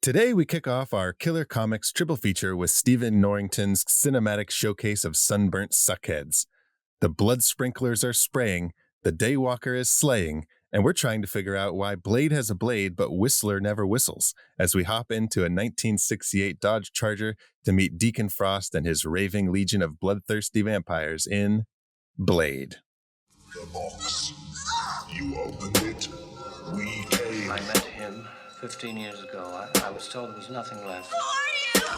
Today, we kick off our Killer Comics triple feature with Stephen Norrington's cinematic showcase of sunburnt suckheads. The blood sprinklers are spraying, the Daywalker is slaying, and we're trying to figure out why Blade has a blade but Whistler never whistles, as we hop into a 1968 Dodge Charger to meet Deacon Frost and his raving legion of bloodthirsty vampires in Blade. The box. You opened it. We came. I met him 15 years ago. I was told there was nothing left. Who are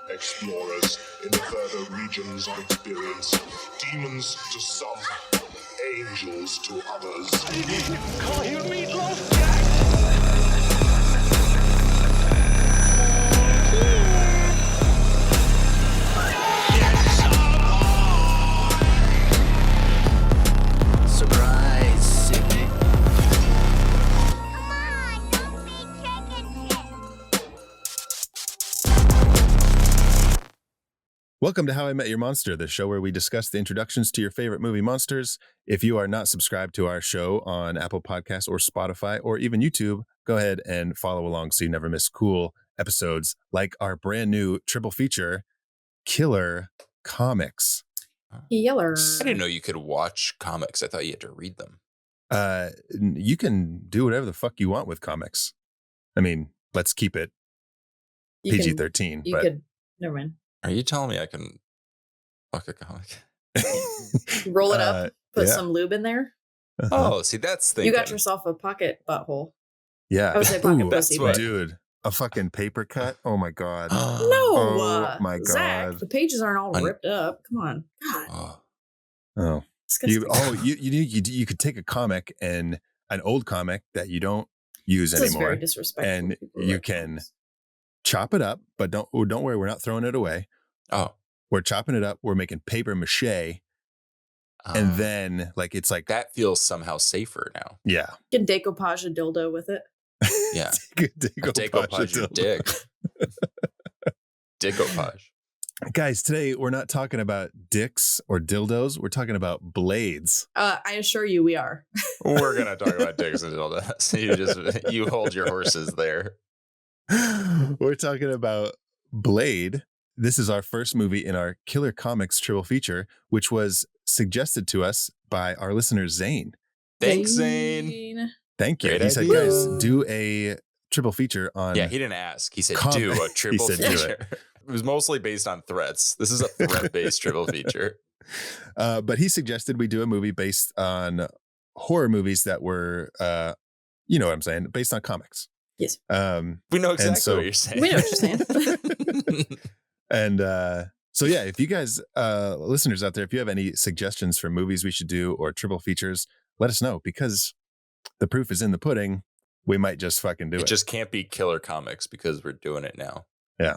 you? Explorers in the further regions of experience. Demons to some, angels to others. Call you Meatloaf Surprise, Sydney. Come on, don't be chicken shit. Welcome to How I Met Your Monster, the show where we discuss the introductions to your favorite movie monsters. If you are not subscribed to our show on Apple Podcasts or Spotify or even YouTube, go ahead and follow along so you never miss cool episodes like our brand new triple feature, Killer Comics. Killer. I didn't know you could watch comics. I thought you had to read them. You can do whatever the fuck you want with comics. I mean, let's keep it You can- PG-13. You but could. Never mind. Are you telling me I can fuck a comic? Roll it up. Put yeah. some lube in there. Oh, see, that's thinking. You got yourself a pocket butthole. Yeah. I would say pocket Ooh, pussy, what- but dude, a fucking paper cut. Oh my god. no. Oh my Zach, God. the pages aren't all Un- ripped up. Come on. God. Oh, Oh. Disgusting. You could take a comic and an old comic that you don't use This is very anymore, disrespectful. and to people who you write can comics. chop it up, but don't worry, we're not throwing it away. oh. We're chopping it up. We're making paper mache, and then it's like that feels somehow safer now. yeah, You can decoupage a dildo with it. Yeah. Decoupage Decoupage your dick. Decoupage. Guys, today we're not talking about dicks or dildos. We're talking about blades. I assure you we are. We're gonna talk about dicks until that. You hold your horses there. We're talking about Blade. This is our first movie in our Killer Comics triple feature, which was suggested to us by our listener, Zane. Thanks, Zane. Thank you. Great He said, idea. guys, do a triple feature on... Yeah, he didn't ask. He said, Com- do a triple He said, do feature. It was mostly based on threats. This is a threat-based triple feature. But he suggested we do a movie based on horror movies that were, you know what I'm saying, based on comics. Yes. We know exactly so- what you're saying. We know what you're saying. And so, yeah, if you guys, listeners out there, if you have any suggestions for movies we should do or triple features, let us know, because the proof is in the pudding. We might just fucking do it. It just can't be Killer Comics because we're doing it now. Yeah.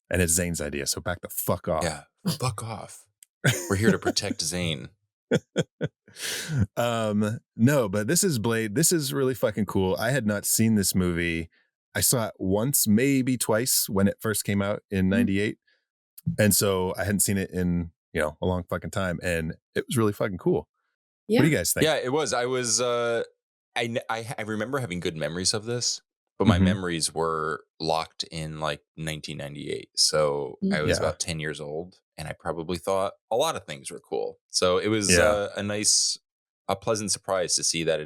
And it's Zane's idea, so back the fuck off. Yeah, fuck off. We're here to protect Zane. No, but this is Blade. This is really fucking cool. I had not seen this movie. I saw it once, maybe twice when it first came out in 98. And so I hadn't seen it in, a long fucking time. And it was really fucking cool. Yeah. What do you guys think? Yeah, it was. I was. I remember having good memories of this, but my Mhm. memories were locked in like 1998. So I was Yeah. about 10 years old, and I probably thought a lot of things were cool. So it was Yeah. a pleasant surprise to see that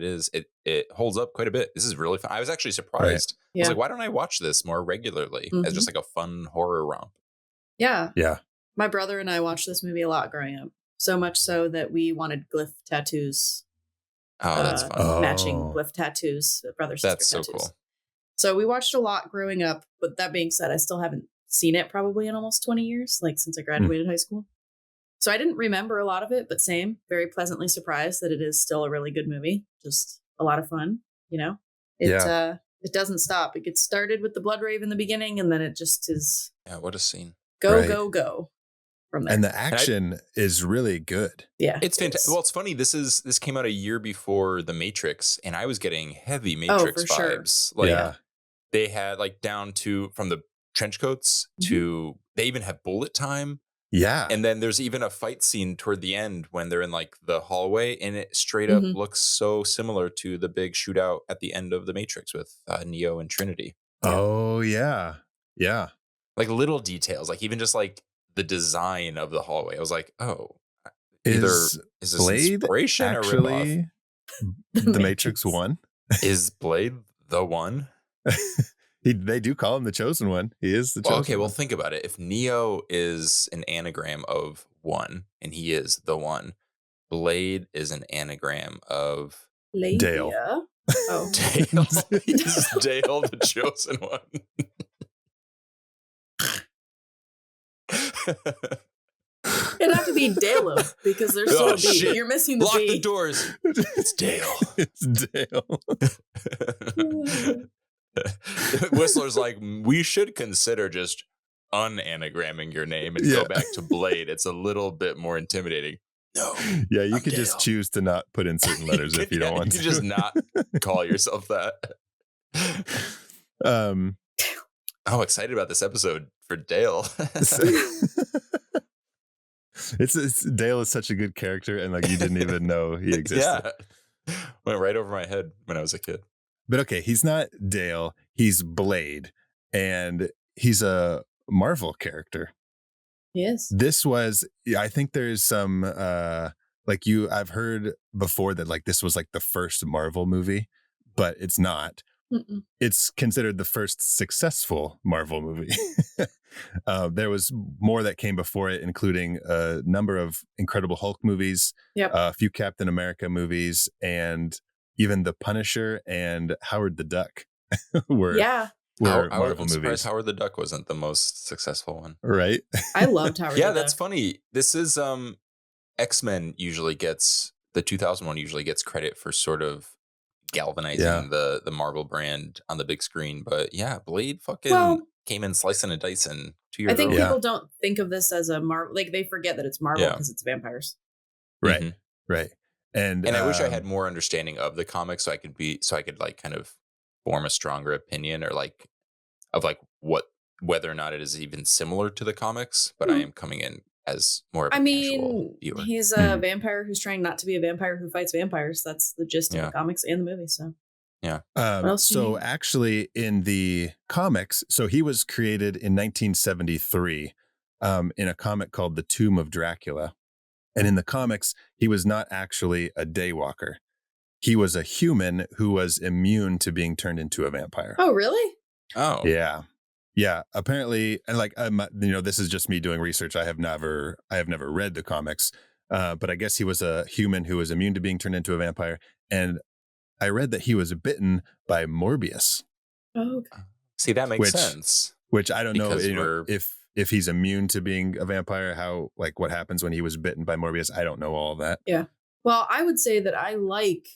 it holds up quite a bit. This is really fun. I was actually surprised. I was Yeah. like, why don't I watch this more regularly as just like a fun horror romp? Yeah. Yeah. My brother and I watched this movie a lot growing up. So much so that we wanted glyph tattoos. Oh, that's fun. Oh. Matching glyph tattoos, brother sister That's so tattoos. cool. So we watched a lot growing up, but that being said, I still haven't seen it probably in almost 20 years, like since I graduated high school. So I didn't remember a lot of it, but same, very pleasantly surprised that it is still a really good movie. Just a lot of fun, It doesn't stop. It gets started with the blood rave in the beginning, and then it just is Yeah, what a scene. go, Right. go, go from there. And the action is really good. yeah. It's it fantastic. is. Well, it's funny. This came out a year before The Matrix, and I was getting heavy Oh, Matrix for sure. vibes. Like Yeah. they had like down to from the trench coats to they even have bullet time, Yeah. and then there's even a fight scene toward the end when they're in like the hallway, and it straight up looks so similar to the big shootout at the end of The Matrix with Neo and Trinity. Oh, yeah. Yeah. Like little details, like even just like the design of the hallway. I was like, oh, either Is is this Blade inspiration or ripoff? actually the Matrix 1? Is Blade the one? They do call him the chosen one. He is the Well, chosen okay, well one. think about it. If Neo is an anagram of one and he is the one, Blade is an anagram of Dale. Labia. Oh. Dale. He's Dale, the chosen one. It'd have to be Dale because there's still Oh, a B. shit. You're missing the Lock B. the doors. It's Dale. It's Dale. Whistler's like, we should consider just unanagramming your name and go back to Blade. It's a little bit more intimidating. No. Yeah, you I'm could just Dale. choose to not put in certain letters if you don't want You to. can just not call yourself that. um I'm excited about this episode for Dale. it's Dale is such a good character, and like you didn't even know he existed. Yeah. Went right over my head when I was a kid. But okay, he's not Dale, he's Blade, and he's a Marvel character. Yes. This was, I think there's some I've heard before that like this was like the first Marvel movie, but it's not. Mm-mm. It's considered the first successful Marvel movie. There was more that came before it, including a number of Incredible Hulk movies, Yep. a few Captain America movies, and even The Punisher and Howard the Duck were Marvel I'm surprised movies. Howard the Duck wasn't the most successful one. Right? I loved Howard. Yeah, the that's Duck. funny. This is X-Men usually gets the 2001 usually gets credit for sort of galvanizing the Marvel brand on the big screen, but yeah, Blade fucking came in slicing and dicing 2 years I think early. people don't think of this as a Marvel. Like they forget that it's Marvel because it's vampires. Right. Mhm. Right. And I wish I had more understanding of the comics so I could like kind of form a stronger opinion or like of like whether or not it is even similar to the comics, but I am coming in as more of a casual viewer. He's a vampire who's trying not to be a vampire who fights vampires. That's the gist of the comics and the movie. So yeah. So actually in the comics, so he was created in 1973 in a comic called The Tomb of Dracula. And in the comics, he was not actually a daywalker. He was a human who was immune to being turned into a vampire. Oh, really? Oh. Yeah. Yeah. Apparently, and like, this is just me doing research. I have never read the comics, but I guess he was a human who was immune to being turned into a vampire. And I read that he was bitten by Morbius. Oh, okay. See, that makes sense. Which I don't know if he's immune to being a vampire, how, like, what happens when he was bitten by Morbius. I don't know all that. Yeah. Well, I would say that I like,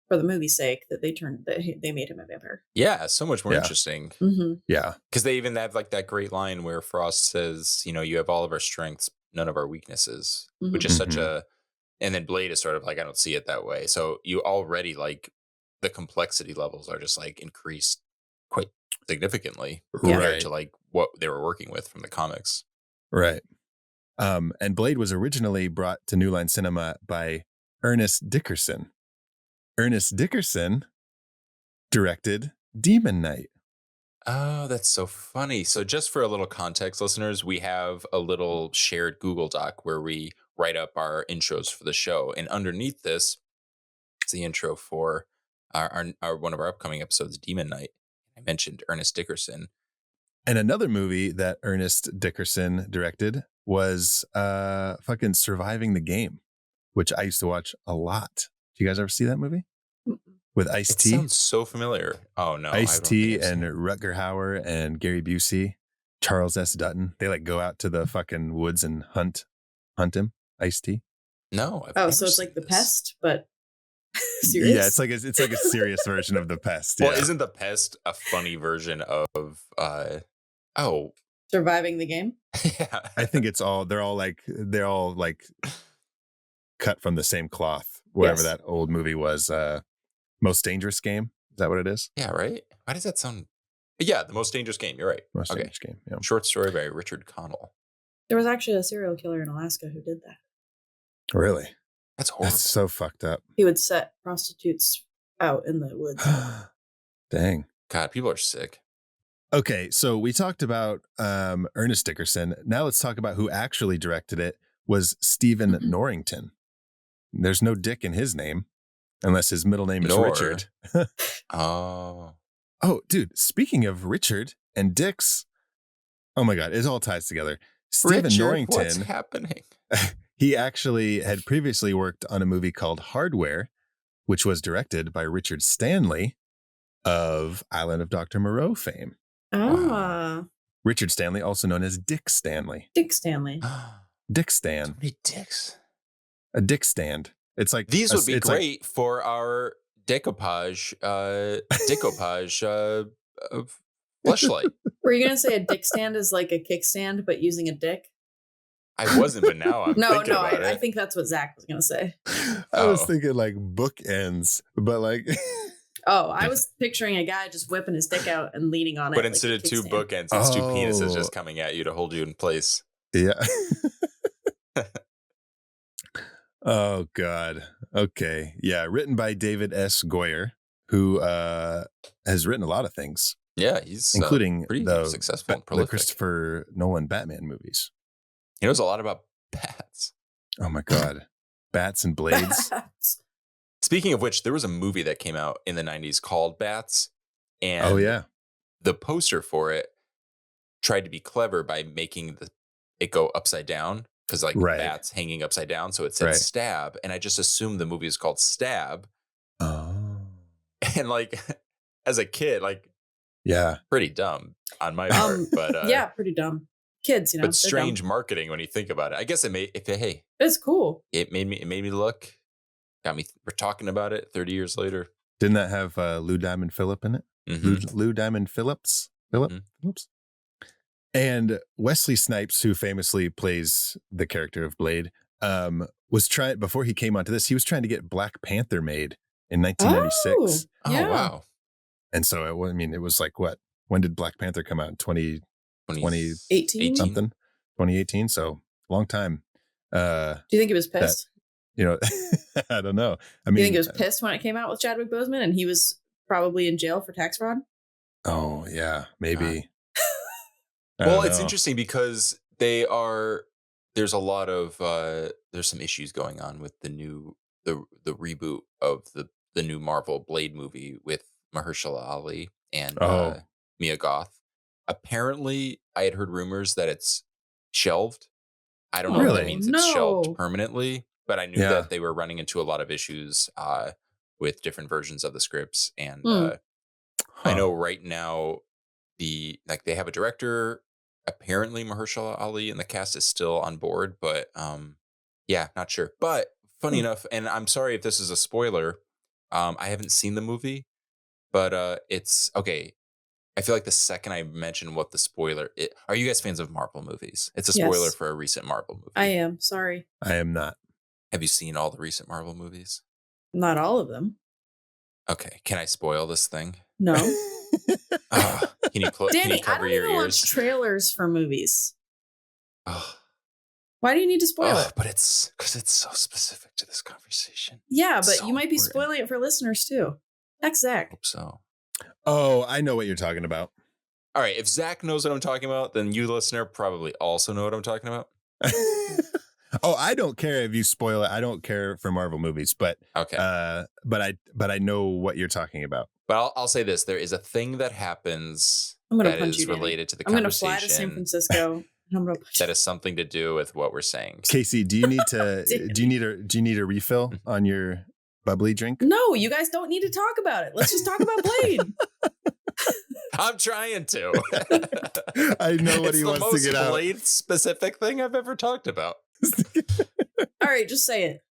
for the movie's sake, that they made him a vampire. Yeah, so much more interesting. Mm-hmm. Yeah. Because they even have like that great line where Frost says, you have all of our strengths, none of our weaknesses, which is such a, and then Blade is sort of like, I don't see it that way. So you already like the complexity levels are just like increased quite significantly compared to like what they were working with from the comics. Right. And Blade was originally brought to New Line Cinema by Ernest Dickerson. Ernest Dickerson directed Demon Knight. Oh, that's so funny. So just for a little context, listeners, we have a little shared Google Doc where we write up our intros for the show. And underneath this is the intro for our one of our upcoming episodes, Demon Knight. I mentioned Ernest Dickerson. And another movie that Ernest Dickerson directed was fucking Surviving the Game, which I used to watch a lot. Do you guys ever see that movie? With Ice-T? It sounds so familiar. Oh, no. Ice-T and Rutger Hauer and Gary Busey, Charles S. Dutton. They like go out to the fucking woods and hunt him, Ice-T. No. So it's like The Pest, but serious? Yeah, it's like a serious version of The Pest. Well, isn't The Pest a funny version of Surviving the Game? Yeah. I think they're all like cut from the same cloth. Whatever that old movie was, Most Dangerous Game. Is that what it is? Yeah, right? Why does that sound? Yeah, The Most Dangerous Game. You're right. Most Dangerous Game. Yeah. Short story by Richard Connell. There was actually a serial killer in Alaska who did that. Really? That's horrible. That's so fucked up. He would set prostitutes out in the woods. Dang. God, people are sick. Okay, so we talked about Ernest Dickerson. Now let's talk about who actually directed it. Was Stephen Norrington. There's no Dick in his name, unless his middle name is Richard. Oh, dude, speaking of Richard and Dicks, oh my God, it all ties together. Stephen Norrington, what's happening? He actually had previously worked on a movie called Hardware, which was directed by Richard Stanley of Island of Dr. Moreau fame. Ah, Richard Stanley, also known as Dick Stanley. Dick Stanley. Dick Stan. So many dicks. A dick stand. It's like These would be great for our decoupage fleshlight. Were you gonna say a dick stand is like a kickstand, but using a dick? I wasn't, but now I'm thinking about it. I think that's what Zach was gonna say. I was thinking like bookends, but like. Oh, I was picturing a guy just whipping his dick out and leaning on it. But instead of two bookends, it's two penises just coming at you to hold you in place. Yeah. Oh, God. Okay. Yeah. Written by David S. Goyer, who has written a lot of things. Yeah, he's including pretty successful and the prolific. Christopher Nolan Batman movies. He knows a lot about bats. Oh, my God. Bats and blades. Speaking of which, there was a movie that came out in the 90s called Bats. And the poster for it tried to be clever by making it go upside down. Because bats hanging upside down. So it said Stab. And I just assumed the movie is called Stab. Oh. And as a kid, pretty dumb on my part. But yeah, pretty dumb. Kids, but strange marketing when you think about it. I guess it's cool. It made me look. We're talking about it 30 years later. Didn't that have Lou Diamond Phillip in it? Mm-hmm. Lou Diamond Phillips? Phillips? And Wesley Snipes, who famously plays the character of Blade, was trying, before he came onto this, he was trying to get Black Panther made in 1996. Oh, wow. And so, it was like, what? When did Black Panther come out? 2018? Something? 2018. So, long time. Do you think he was pissed? I don't know. Do you think he was pissed when it came out with Chadwick Boseman and he was probably in jail for tax fraud? Oh, yeah, maybe. Well, it's interesting because there's a lot of there's some issues going on with the reboot of the new Marvel Blade movie with Mahershala Ali and Mia Goth. Apparently, I had heard rumors that it's shelved. I don't know if that means it's shelved permanently, but I knew that they were running into a lot of issues with different versions of the scripts. And I know right now they have a director. Apparently Mahershala Ali and the cast is still on board, but not sure. But funny enough, and I'm sorry if this is a spoiler, I haven't seen the movie, but it's okay. I feel like the second I mention what the spoiler is, are you guys fans of Marvel movies? It's a spoiler for a recent Marvel movie. I am. Sorry. I am not. Have you seen all the recent Marvel movies? Not all of them. Okay. Can I spoil this thing? No. Can you cover Danny, your I don't even ears? watch trailers for movies. Oh. Why do you need to spoil it? But it's because it's so specific to this conversation. Yeah, but so you might be important. spoiling it for listeners too. Hex Zach. Hope so. Oh, I know what you're talking about. All right. If Zach knows what I'm talking about, then you, listener, probably also know what I'm talking about. Oh, I don't care if you spoil it. I don't care for Marvel movies, but okay. But I know what you're talking about. But I'll say this: there is a thing that happens that is related to the conversation. I'm going to fly conversation. to San Francisco. And I'm going to that has something to do with what we're saying. Casey, do you need to? do you need a refill on your bubbly drink? No, you guys don't need to talk about it. Let's just talk about Blade. I'm trying to. I know what he wants to get out. It's the most Blade specific thing I've ever talked about. All right, just say it.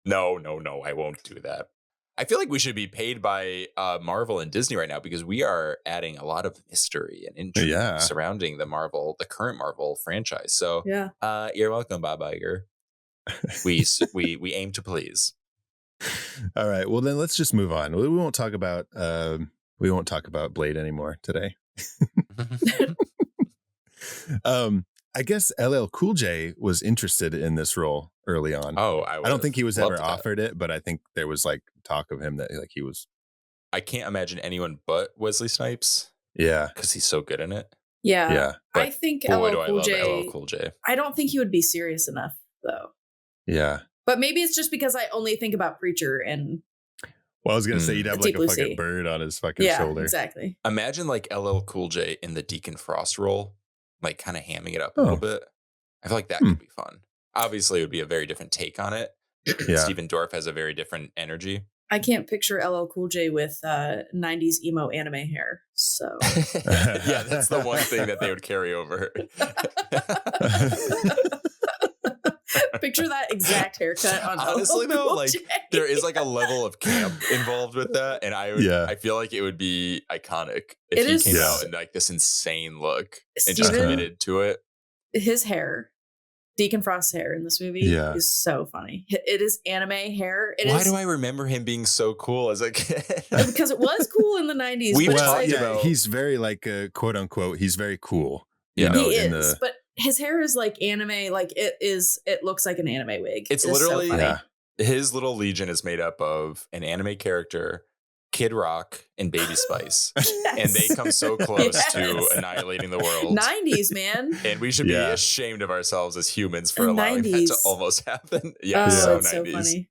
No, I won't do that. I feel like we should be paid by Marvel and Disney right now because we are adding a lot of mystery and intrigue surrounding the current Marvel franchise. So you're welcome, Bob Iger. We aim to please. All right. Well, then let's just move on. We won't talk about Blade anymore today. I guess LL Cool J was interested in this role early on. Oh, I don't think he was ever offered it, but I think there was talk of him that he was. I can't imagine anyone but Wesley Snipes Yeah. because he's so good in it. Yeah. Yeah. But I think boy, LL do I Cool love J. LL Cool J. I don't think he would be serious enough though. Yeah. But maybe it's just because I only think about Preacher and Well, I was going to say he'd have Deep like a Blue fucking Sea. bird on his fucking shoulder. Exactly. Imagine like LL Cool J in the Deacon Frost role, like kind of hamming it up a little bit. I feel like that could be fun. Obviously, it would be a very different take on it. Yeah. Stephen Dorff has a very different energy. I can't picture LL Cool J with 90s emo anime hair. So Yeah, that's the one thing that they would carry over. picture that exact haircut on Honestly, LL though, Cool like J. there is like a level of camp involved with that, and I feel like it would be iconic if he came out in like this insane look and just committed to it. His hair, Deacon Frost's hair in this movie is so funny. It is anime hair. Why do I remember him being so cool as a kid? Because it was cool in the 90s. He's very like quote unquote. He's very cool. Yeah, he is. But his hair is like anime. Like it looks like an anime wig. It's literally his little legion is made up of an anime character, Kid Rock, and Baby Spice. And they come so close to annihilating the world. 90s, man. And we should be ashamed of ourselves as humans for allowing that to almost happen. So 90s. So funny.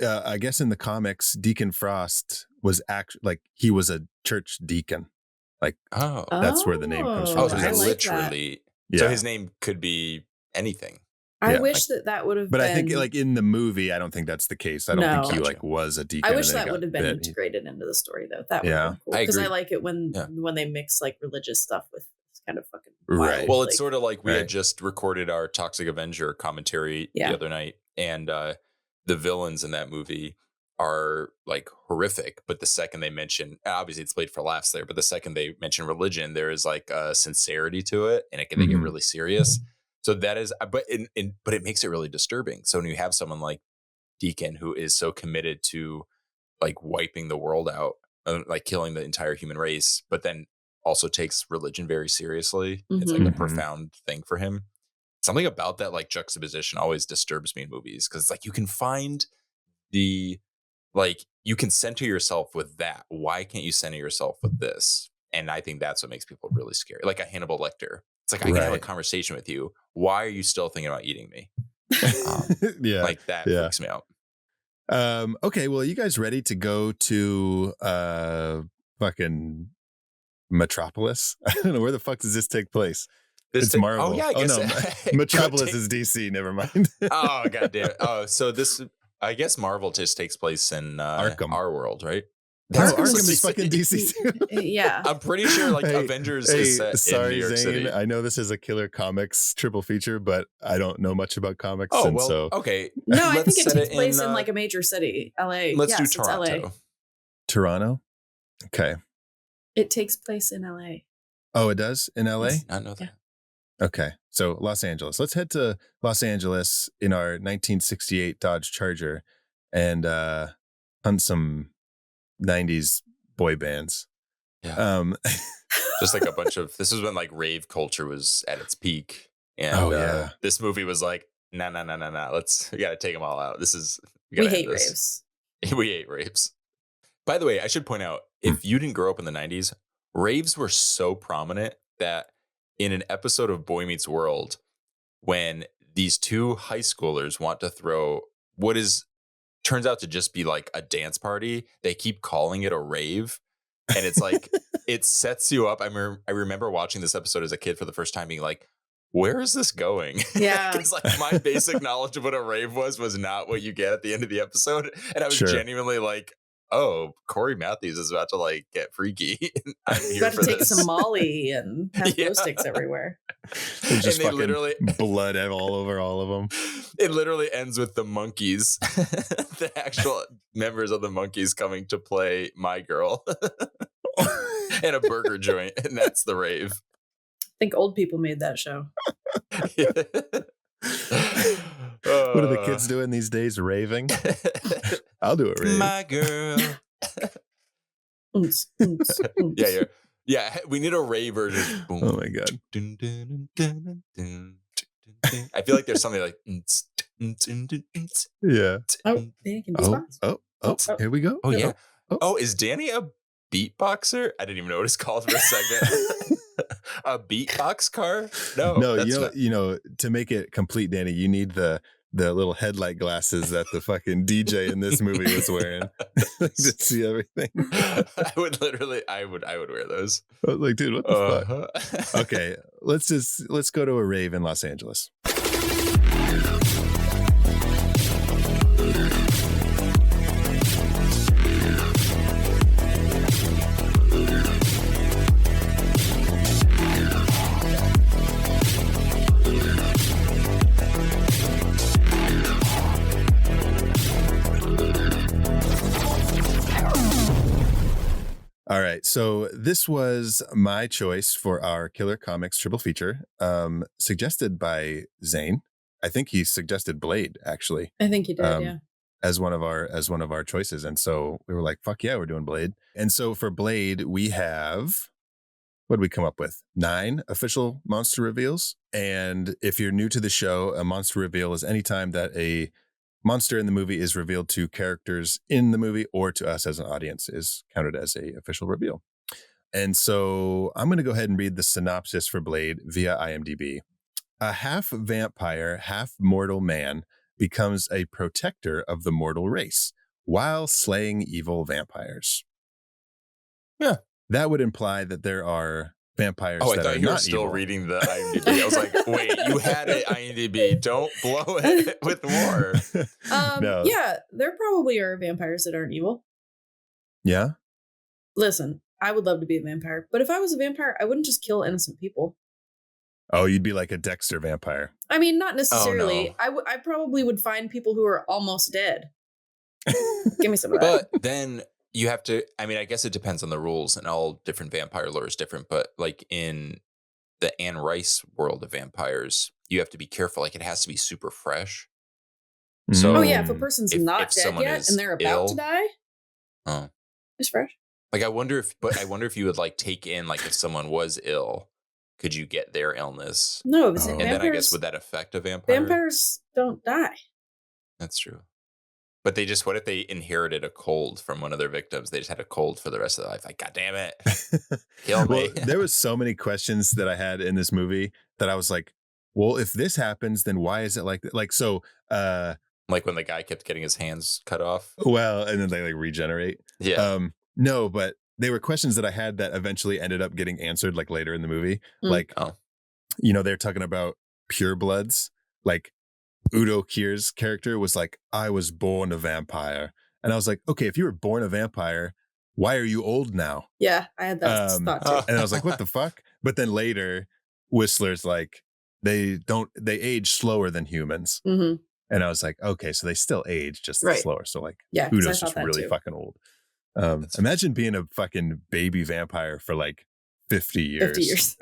I guess in the comics, Deacon Frost was actually like he was a church deacon. Like that's where the name comes from. Oh, so literally. So his name could be anything. I wish that would have been. But I think like in the movie, I don't think that's the case. I don't think he like was a deacon. I wish that would have been integrated into the story though. That would have been cool. Because I like it when they mix like religious stuff with kind of fucking wild, Well, it's sort of like we had just recorded our Toxic Avenger commentary the other night, and the villains in that movie are like horrific. But the second they mention, obviously it's played for laughs there, but the second they mention religion, there is like a sincerity to it, and it can make it really serious. So that is, but it makes it really disturbing. So when you have someone like Deacon who is so committed to like wiping the world out, like killing the entire human race, but then also takes religion very seriously. It's like a profound thing for him. Something about that like juxtaposition always disturbs me in movies, because it's like you can find you can center yourself with that. Why can't you center yourself with this? And I think that's what makes people really scary. Like a Hannibal Lecter. It's like, I can have a conversation with you. Why are you still thinking about eating me? Like that freaks me out. Okay, well, are you guys ready to go to fucking Metropolis? I don't know, where the fuck does this take place? It's Marvel. Oh yeah, I guess. No, Metropolis is DC. Never mind. Oh goddamn. Oh, so this, I guess Marvel just takes place in Arkham, our world, right? Arkham is fucking DC too. Yeah, I'm pretty sure like Avengers is set in New York City. I know this is a Killer Comics triple feature, but I don't know much about comics. Oh well, okay. No, I think it takes place in like a major city, LA. Let's do Toronto. LA. Toronto. Okay. It takes place in LA. Oh, it does in LA. I know that. Okay, so Los Angeles. Let's head to Los Angeles in our 1968 Dodge Charger and hunt some 90s boy bands. Yeah. Just like a bunch of, this is when like rave culture was at its peak. And this movie was like, nah. We got to take them all out. We hate raves. We hate raves. By the way, I should point out, if you didn't grow up in the 90s, raves were so prominent that in an episode of Boy Meets World, when these two high schoolers want to throw what turns out to just be like a dance party, they keep calling it a rave. And it's like, it sets you up. I remember watching this episode as a kid for the first time being like, where is this going? Yeah. Because like my basic knowledge of what a rave was not what you get at the end of the episode. And I was genuinely like, oh, Corey Matthews is about to like get freaky. I'm here about for to take this. some Molly and have glow sticks everywhere. There's just they literally blood all over all of them. It literally ends with the monkeys, the actual members of the monkeys coming to play My Girl in a burger joint, and that's the rave. I think old people made that show. What are the kids doing these days? Raving? I'll do it. Rave. My girl. Yeah. We need a rave version. Oh my god. I feel like there's something like. Yeah. Oh, Danny can do spots. Oh, here we go. Oh yeah. Oh, is Danny a beatboxer? I didn't even know what it's called for a second. A beatbox car? No, No, that's not. to make it complete, Danny, you need the little headlight glasses that the fucking DJ in this movie was wearing to see everything. I would wear those. I was like, dude, what the fuck? Uh-huh. Okay, let's go to a rave in Los Angeles. All right, so this was my choice for our Killer Comics triple feature, suggested by Zane. I think he suggested Blade, actually. I think he did, yeah. As one of our choices, and so we were like, "Fuck yeah, we're doing Blade." And so for Blade, we have, what did we come up with? 9 official monster reveals. And if you're new to the show, a monster reveal is any time that a monster in the movie is revealed to characters in the movie or to us as an audience is counted as a official reveal. And so I'm going to go ahead and read the synopsis for Blade via IMDb. A half vampire, half mortal man becomes a protector of the mortal race while slaying evil vampires. Yeah. That would imply that there are vampires I that thought are you were not still evil. reading the IMDb. I was like, wait, you had it IMDb. Don't blow it with more. No. Yeah, there probably are vampires that aren't evil. Yeah? Listen, I would love to be a vampire, but if I was a vampire, I wouldn't just kill innocent people. Oh, you'd be like a Dexter vampire. I mean, not necessarily. Oh, no. I probably would find people who are almost dead. Give me some of that. But then you have to, I mean, I guess it depends on the rules, and all different vampire lore is different. But like in the Anne Rice world of vampires, you have to be careful. Like it has to be super fresh. So Oh yeah, if a person's if not dead someone yet is and they're about ill, to die, it's fresh. Like I wonder if you would like take in, like if someone was ill, could you get their illness? No, Oh. And then I guess would that affect a vampire? Vampires don't die. That's true. But what if they inherited a cold from one of their victims? They just had a cold for the rest of their life. Like, God damn it. Kill me. Well, there was so many questions that I had in this movie that I was like, well, if this happens, then why is it like that? Like, so, like when the guy kept getting his hands cut off. Well, and then they like regenerate. Yeah. No, but they were questions that I had that eventually ended up getting answered like later in the movie. Like, they're talking about purebloods. Like Udo Kier's character was like, I was born a vampire. And I was like, okay, if you were born a vampire, why are you old now? Yeah, I had that thought too. And I was like, what the fuck? But then later, Whistler's like, they age slower than humans. Mm-hmm. And I was like, okay, so they still age just slower. So like, yeah, Udo's just really fucking old. Imagine being a fucking baby vampire for like 50 years. 50 years.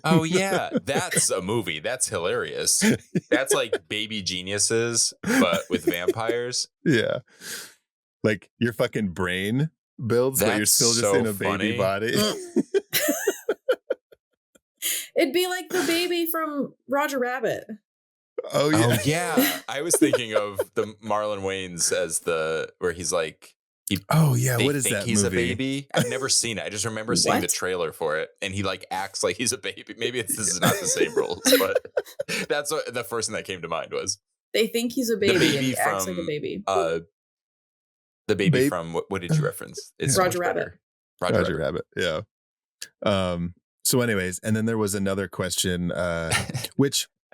Oh yeah, that's a movie. That's hilarious. That's like Baby Geniuses, but with vampires. Yeah. Like your fucking brain builds, but you're still just in a baby body. It'd be like the baby from Roger Rabbit. Oh yeah. Oh yeah. I was thinking of the Marlon Wayans as where he's like, what is that he's movie? A baby. I've never seen it. I just remember seeing the trailer for it, and he like acts like he's a baby. Maybe this is not the same rules, but that's what the first thing that came to mind was. They think he's a baby, and he acts like a baby. The baby from what did you reference? It's Roger Rabbit. Roger Rabbit. Yeah. So anyways, and then there was another question,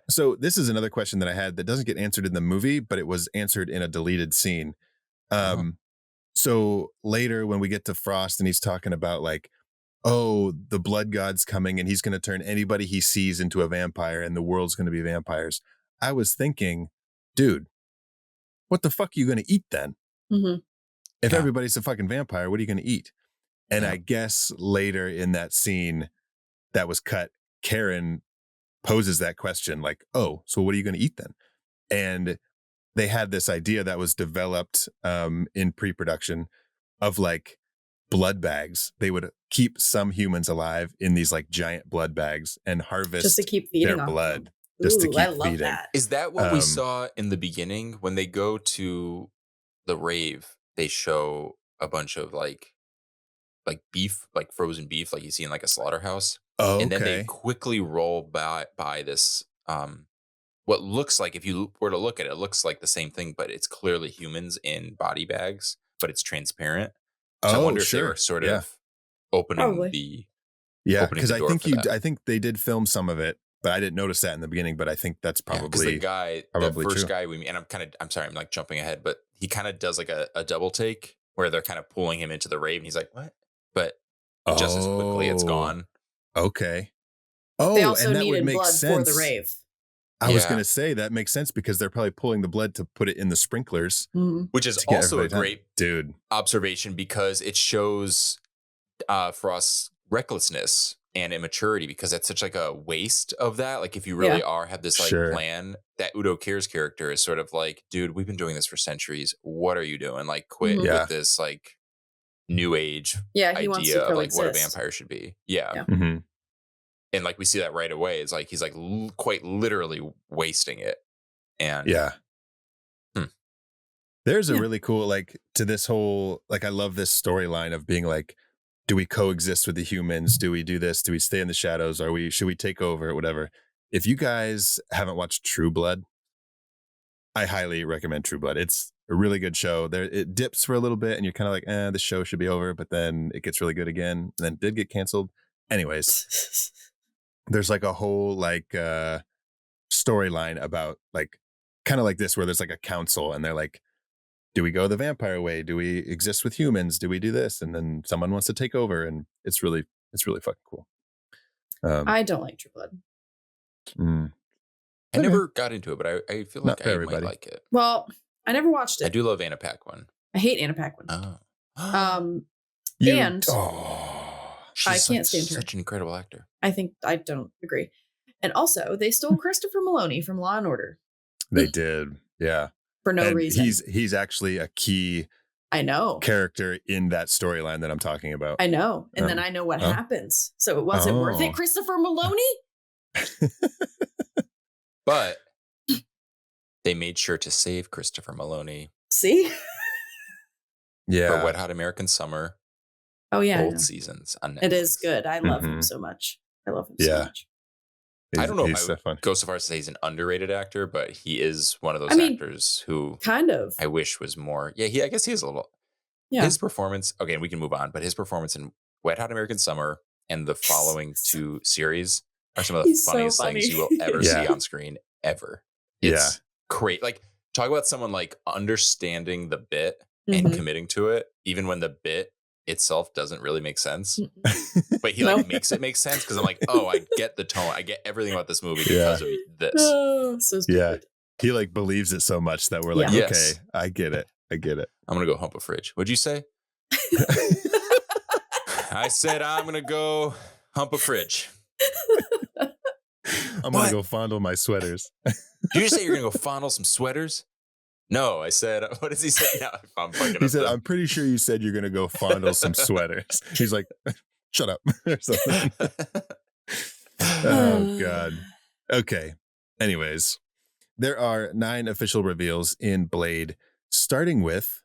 so this is another question that I had that doesn't get answered in the movie, but it was answered in a deleted scene. So later when we get to Frost and he's talking about like, oh, the blood god's coming and he's going to turn anybody he sees into a vampire and the world's going to be vampires. I was thinking, dude, what the fuck are you going to eat then? Mm-hmm. If everybody's a fucking vampire, what are you going to eat? And I guess later in that scene that was cut, Karen poses that question like, oh, so what are you going to eat then? And they had this idea that was developed in pre-production of like blood bags. They would keep some humans alive in these like giant blood bags and harvest just to keep feeding their blood. Just to keep I love feeding. That. Is that what we saw in the beginning when they go to the rave? They show a bunch of like like beef, like frozen beef, like you see in like a slaughterhouse. Oh, And then they okay. quickly roll by this what looks like, if you were to look at it, it looks like the same thing, but it's clearly humans in body bags, but it's transparent. So I Oh, wonder if they were sure. sort Yeah. of opening Probably. the Yeah, opening because the I door think for that. I think they did film some of it, but I didn't notice that in the beginning. But I think that's Because probably the guy, the probably first true. guy we meet, and I'm sorry, I'm like jumping ahead, but he kind of does like a double take where they're kind of pulling him into the rave, and he's like, "What?" But just as quickly, it's Oh, gone. okay. They Oh, also and that would needed make blood for the sense. rave. I was Yeah. going to say that makes sense because they're probably pulling the blood to put it in the sprinklers Mhm. Which is to get also a everybody done. great Dude. observation because it shows Frost's recklessness and immaturity, because that's such like a waste of that. Like if you really have this like Sure. plan, that Udo Kier's character is sort of like, dude, we've been doing this for centuries. What are you doing? Like quit Mhm. Yeah. with this like new age Yeah, he wants idea to of like what a coexist. vampire should be. Yeah. Yeah. Mhm. And like we see that right away. It's like he's like quite literally wasting it. And Yeah. There's a Yeah. really cool, like, to this whole, like, I love this storyline of being like, do we coexist with the humans? Do we do this? Do we stay in the shadows? Should we take over? Whatever. If you guys haven't watched True Blood, I highly recommend True Blood. It's a really good show. There, it dips for a little bit and you're kind of like, the show should be over, but then it gets really good again. And then it did get canceled. Anyways, there's like a whole like storyline about like kind of like this where there's like a council and they're like, do we go the vampire way? Do we exist with humans? Do we do this? And then someone wants to take over, and it's really fucking cool. I don't like True Blood. I never got into it, but I feel Not like for I everybody. might like it. Well, I never watched it. I do love Anna Paquin. I hate Anna Paquin. Oh. And She's I can't stand her. Such an incredible actor. I don't agree. And also, they stole Christopher Maloney from Law and Order They did, yeah. for no And reason. he's actually a key I know. character in that storyline that I'm talking about. I know. And then I know what happens. So it wasn't worth it, Christopher Maloney? But they made sure to save Christopher Maloney See? Yeah. for Wet Hot American Summer. Oh, yeah. I know. Both seasons on Netflix. It is good. I love him so much. I love him so much. I don't know if he's I so would fun. go so far as to say he's an underrated actor, but he is one of those actors who kind of. I wish was more. Yeah, I guess he is a little. Yeah. His performance, okay, we can move on, but his performance in Wet Hot American Summer and the following two series are some of the He's so funniest funny. things you will ever see on screen, ever. It's great. Like, talk about someone like understanding the bit and committing to it, even when the bit itself doesn't really make sense. But he like makes it make sense because I'm like, oh, I get the tone. I get everything about this movie because of this. Oh, so stupid. Yeah. He like believes it so much that we're like, Yeah. okay, Yes. I get it. I'm gonna go hump a fridge. What'd you say? I said I'm gonna go hump a fridge. I'm gonna go fondle my sweaters. Did you just say you're gonna go fondle some sweaters? No, I said, what does he say? Yeah, I'm fucking He said, I'm pretty sure you said you're gonna go fondle some sweaters. He's like, shut up. Or something. Oh God. Okay. Anyways, there are 9 official reveals in Blade, starting with,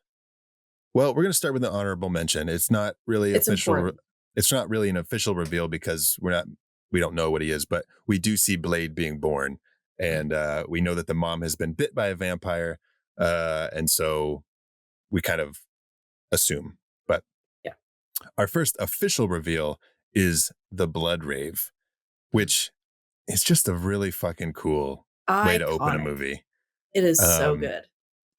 well, we're gonna start with an honorable mention. It's not really official. It's not really an official reveal because we don't know what he is, but we do see Blade being born. And we know that the mom has been bit by a vampire. And so we kind of assume. But yeah, our first official reveal is the Blood Rave, which is just a really fucking cool way to open a movie. It is so good.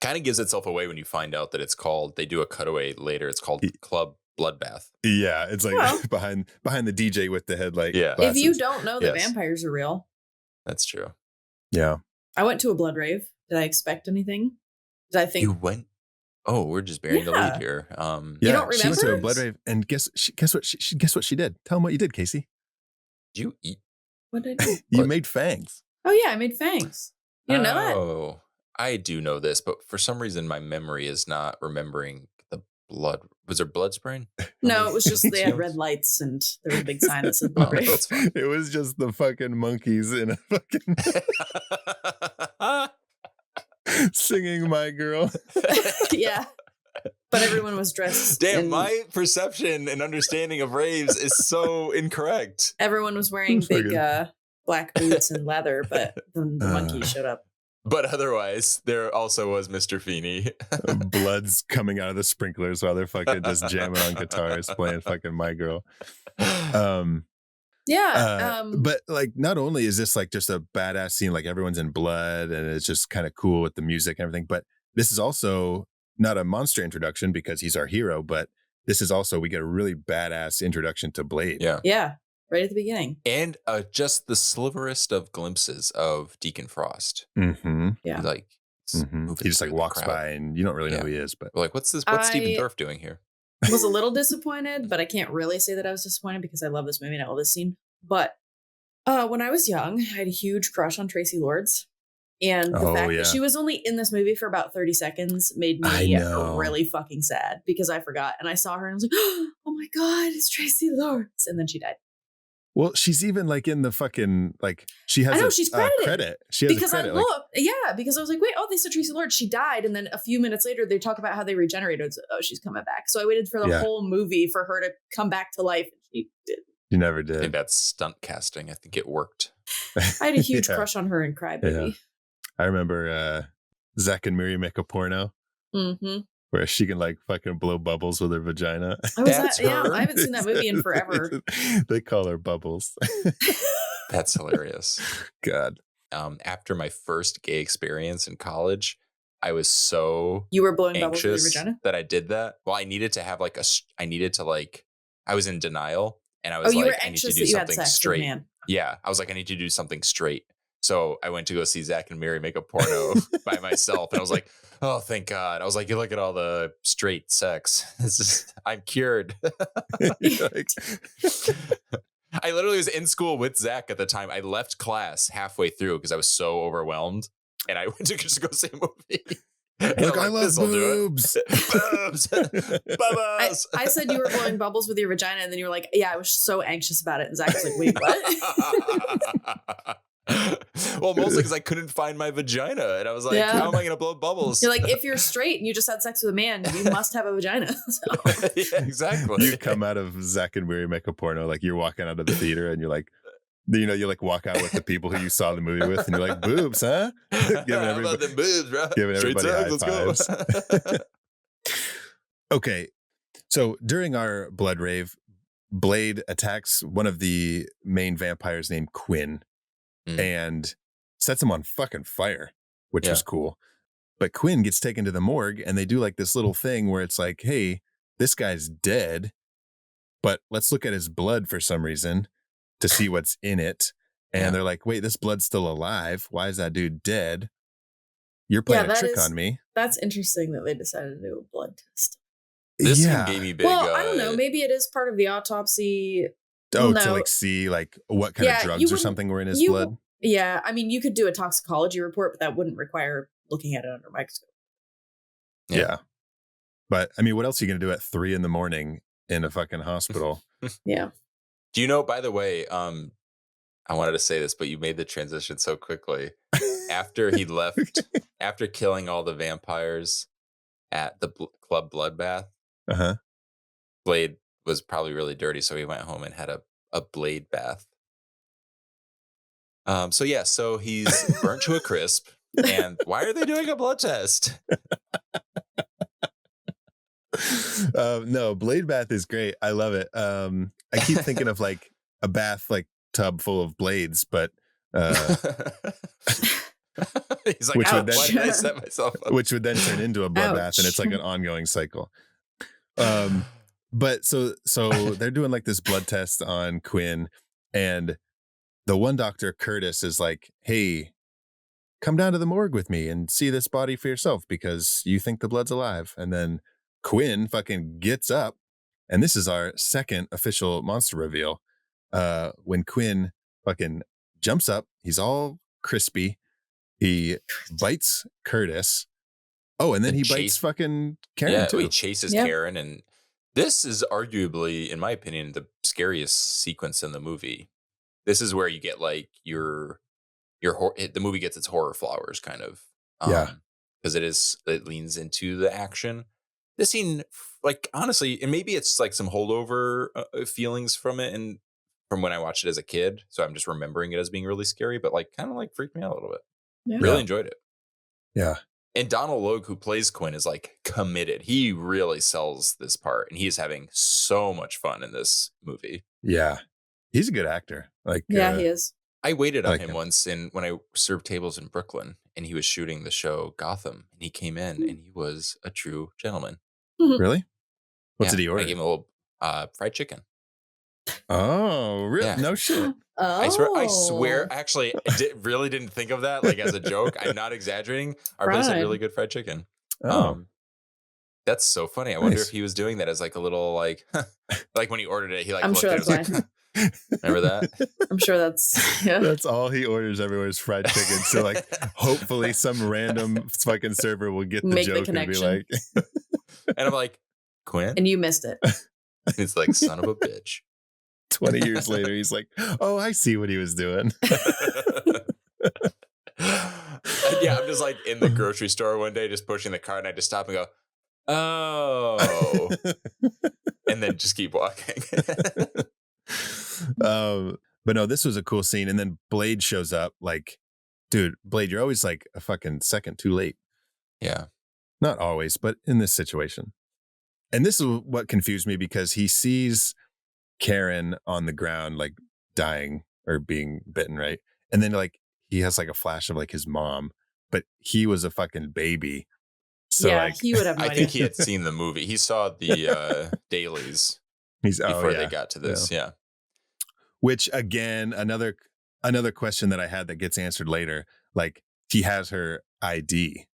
Kind of gives itself away when you find out that it's called, they do a cutaway later, it's called Club Bloodbath. Yeah, it's like behind the DJ with the headlight. Yeah. If you don't know that vampires are real. That's true. Yeah. I went to a blood rave. Did I expect anything? Did I think you went? Oh, we're just bearing the lead here. You don't remember? She went to a blood rave, and guess what she did? Tell them what you did, Casey. Did you eat? What did I do? You made fangs. Oh yeah, I made fangs. You didn't know that? Oh, I do know this, but for some reason my memory is not remembering the blood. Was there blood spraying? No, it was just they had red lights and there was a big sign that said blood rave. That's fine. It was just the fucking monkeys in a fucking singing "My Girl." Yeah. But everyone was dressed. Damn, my perception and understanding of raves is so incorrect. Everyone was wearing big black boots and leather, but then the monkey showed up. But otherwise, there also was Mr. Feeney. Blood's coming out of the sprinklers while they're fucking just jamming on guitars, playing fucking My Girl. But like, not only is this like just a badass scene, like everyone's in blood and it's just kind of cool with the music and everything, but this is also not a monster introduction because he's our hero, but this is also, we get a really badass introduction to Blade. Yeah. Right at the beginning. And just the sliverest of glimpses of Deacon Frost. Mm-hmm. Yeah. Like, he just like walks by and you don't really know who he is, but we're like, what's Stephen Dorff doing here? Was a little disappointed, but I can't really say that I was disappointed because I love this movie and I love this scene. But when I was young, I had a huge crush on Tracy Lords. And the fact that she was only in this movie for about 30 seconds made me really fucking sad because I forgot. And I saw her and I was like, oh my God, it's Tracy Lords. And then she died. Well, she's even like in the fucking, like, she has she's credited. Credit. She has because a credit. I looked, because I was like, wait, they said Tracy Lords, she died. And then a few minutes later, they talk about how they regenerated. So, she's coming back. So I waited for the whole movie for her to come back to life. And she did. You never did. I think that's stunt casting. I think it worked. I had a huge crush on her in Crybaby. Yeah. I remember Zach and Miri make a porno. Mm-hmm. Where she can like fucking blow bubbles with her vagina. That's her. I haven't seen that movie in forever. They call her Bubbles. That's hilarious. God. After my first gay experience in college, I was so you were blowing bubbles with your vagina that I did that. Well, I needed to have like I was in denial and I was like, I need to do something straight. Yeah. I was like, I need to do something straight. So I went to go see Zach and Miri make a porno by myself. And I was like, oh, thank God. I was like, you look at all the straight sex. I'm cured. I literally was in school with Zach at the time. I left class halfway through because I was so overwhelmed. And I went to just go see a movie. Look, I love boobs. Boobs. Bubbles. I said you were blowing bubbles with your vagina. And then you were like, yeah, I was so anxious about it. And Zach was like, wait, what? Well, mostly because I couldn't find my vagina, and I was like, "How am I going to blow bubbles?" You're like, if you're straight and you just had sex with a man, you must have a vagina. So. Yeah, exactly. You come out of Zach and Miri make a porno, like you're walking out of the theater, and you're like, you like walk out with the people who you saw the movie with, and you're like, boobs, huh? Giving everybody them boobs, bro. Giving everybody high fives. Go. Okay, so during our blood rave, Blade attacks one of the main vampires named Quinn. And sets him on fucking fire, which was cool. But Quinn gets taken to the morgue and they do like this little thing where it's like, hey, this guy's dead, but let's look at his blood for some reason to see what's in it. And they're like, wait, this blood's still alive. Why is that dude dead? You're playing a trick on me. That's interesting that they decided to do a blood test. This one gave me big. Well, I don't know. Maybe it is part of the autopsy. To like see like what kind of drugs or something were in his blood. Yeah, I mean, you could do a toxicology report, but that wouldn't require looking at it under a microscope. Yeah. But I mean, what else are you going to do at 3 a.m. in a fucking hospital? Yeah. Do you know, by the way, I wanted to say this, but you made the transition so quickly. After he left, after killing all the vampires at the club bloodbath, Blade was probably really dirty, so he went home and had a blade bath. So he's burnt to a crisp. And why are they doing a blood test? No, blade bath is great. I love it. I keep thinking of like a bath like tub full of blades, but he's like, why did I set myself up? Which would then turn into a bloodbath, and it's like an ongoing cycle. But so they're doing like this blood test on Quinn, and the one doctor, Curtis, is like, hey, come down to the morgue with me and see this body for yourself because you think the blood's alive. And then Quinn fucking gets up, and this is our second official monster reveal. When Quinn fucking jumps up, he's all crispy. He bites Curtis. Oh, and then he bites fucking Karen too. He chases Karen, and this is arguably, in my opinion, the scariest sequence in the movie. This is where you get like the movie gets its horror flowers kind of. Because it leans into the action. this scene, like, honestly, and maybe it's like some holdover feelings from it and from when I watched it as a kid. So I'm just remembering it as being really scary, but like kind of like freaked me out a little bit. Yeah. Really enjoyed it. Yeah. And Donald Logue, who plays Quinn, is like committed. He really sells this part, and he's having so much fun in this movie. Yeah. He's a good actor. Like, Yeah, he is. I waited on like him him. once when I served tables in Brooklyn, and he was shooting the show Gotham, and he came in, and he was a true gentleman. Really? What Yeah, did he order? I gave him a little fried chicken. Oh, really? Yeah. No shit. Oh. I swear, actually, I really didn't think of that like as a joke. I'm not exaggerating. Our place had really good fried chicken. Oh. That's so funny. I wonder Nice. if he was doing that as like a little like like when he ordered it, he like I'm looked sure at it that's was like, remember that? I'm sure that's yeah. That's all he orders everywhere is fried chicken. So like hopefully some random fucking server will get the Make the joke and be connection. like And I'm like, Quinn? And you missed it. It's like, son of a bitch. 20 years later, he's like, oh, I see what he was doing. Yeah, I'm just like in the grocery store one day, just pushing the cart, and I just stop and go, oh, and then just keep walking. But no, this was a cool scene. And then Blade shows up like, dude, Blade, you're always like a fucking second too late. Yeah. Not always, but in this situation. And this is what confused me because he sees Karen on the ground, like dying or being bitten, right? And then like he has like a flash of like his mom, but he was a fucking baby. So yeah, like he would have no I idea. think he had seen the movie. He saw the dailies before they got to this. Yeah. Which again, another question that I had that gets answered later. Like he has her ID,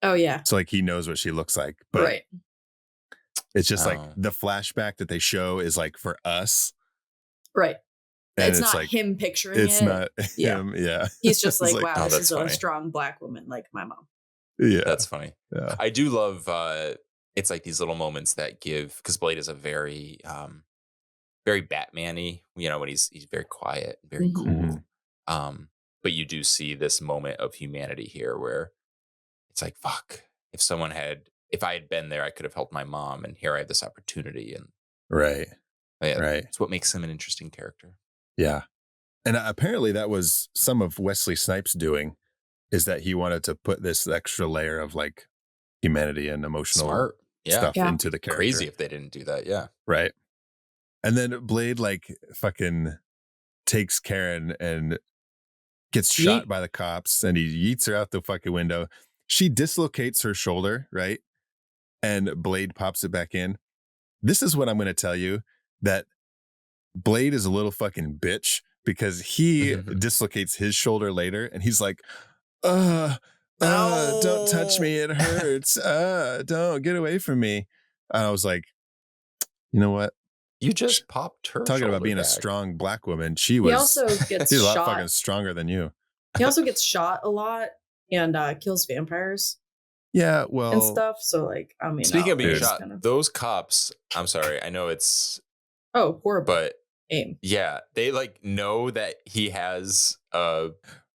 Oh yeah. so like he knows what she looks like. But Right. it's just like Oh. the flashback that they show is like for us. Right. And It's not like him picturing it's it. not Yeah. him. Yeah. He's just It's like, wow, oh, this that's is a funny. strong black woman like my mom. Yeah. That's funny. Yeah. I do love it's like these little moments that give, because Blade is a very very Batman-y, you know, when he's very quiet, very Mhm. cool. But you do see this moment of humanity here where it's like, fuck, if I had been there, I could have helped my mom, and here I have this opportunity. And Right. yeah, Right. it's what makes him an interesting character. Yeah. And apparently that was some of Wesley Snipes doing, is that he wanted to put this extra layer of like humanity and emotional Smart. Yeah. stuff Yeah. into the character. Crazy if they didn't do that. Yeah. Right. And then Blade like fucking takes Karen and gets shot Yeet. by the cops, and he yeets her out the fucking window. She dislocates her shoulder, right? And Blade pops it back in. This is what I'm going to tell you, that Blade is a little fucking bitch, because he dislocates his shoulder later and he's like, don't touch me. It hurts. Don't, get away from me. And I was like, you know what? You just popped her. Talking about shoulder being a back. strong black woman, she He was also gets she's a lot shot. fucking stronger than you. He also gets shot a lot and kills vampires Yeah, well, and stuff. So like, I mean, Speaking of being Dude. shot, kind of- those cops, I'm sorry, I know it's, oh, horrible but aim. yeah, they like know that he has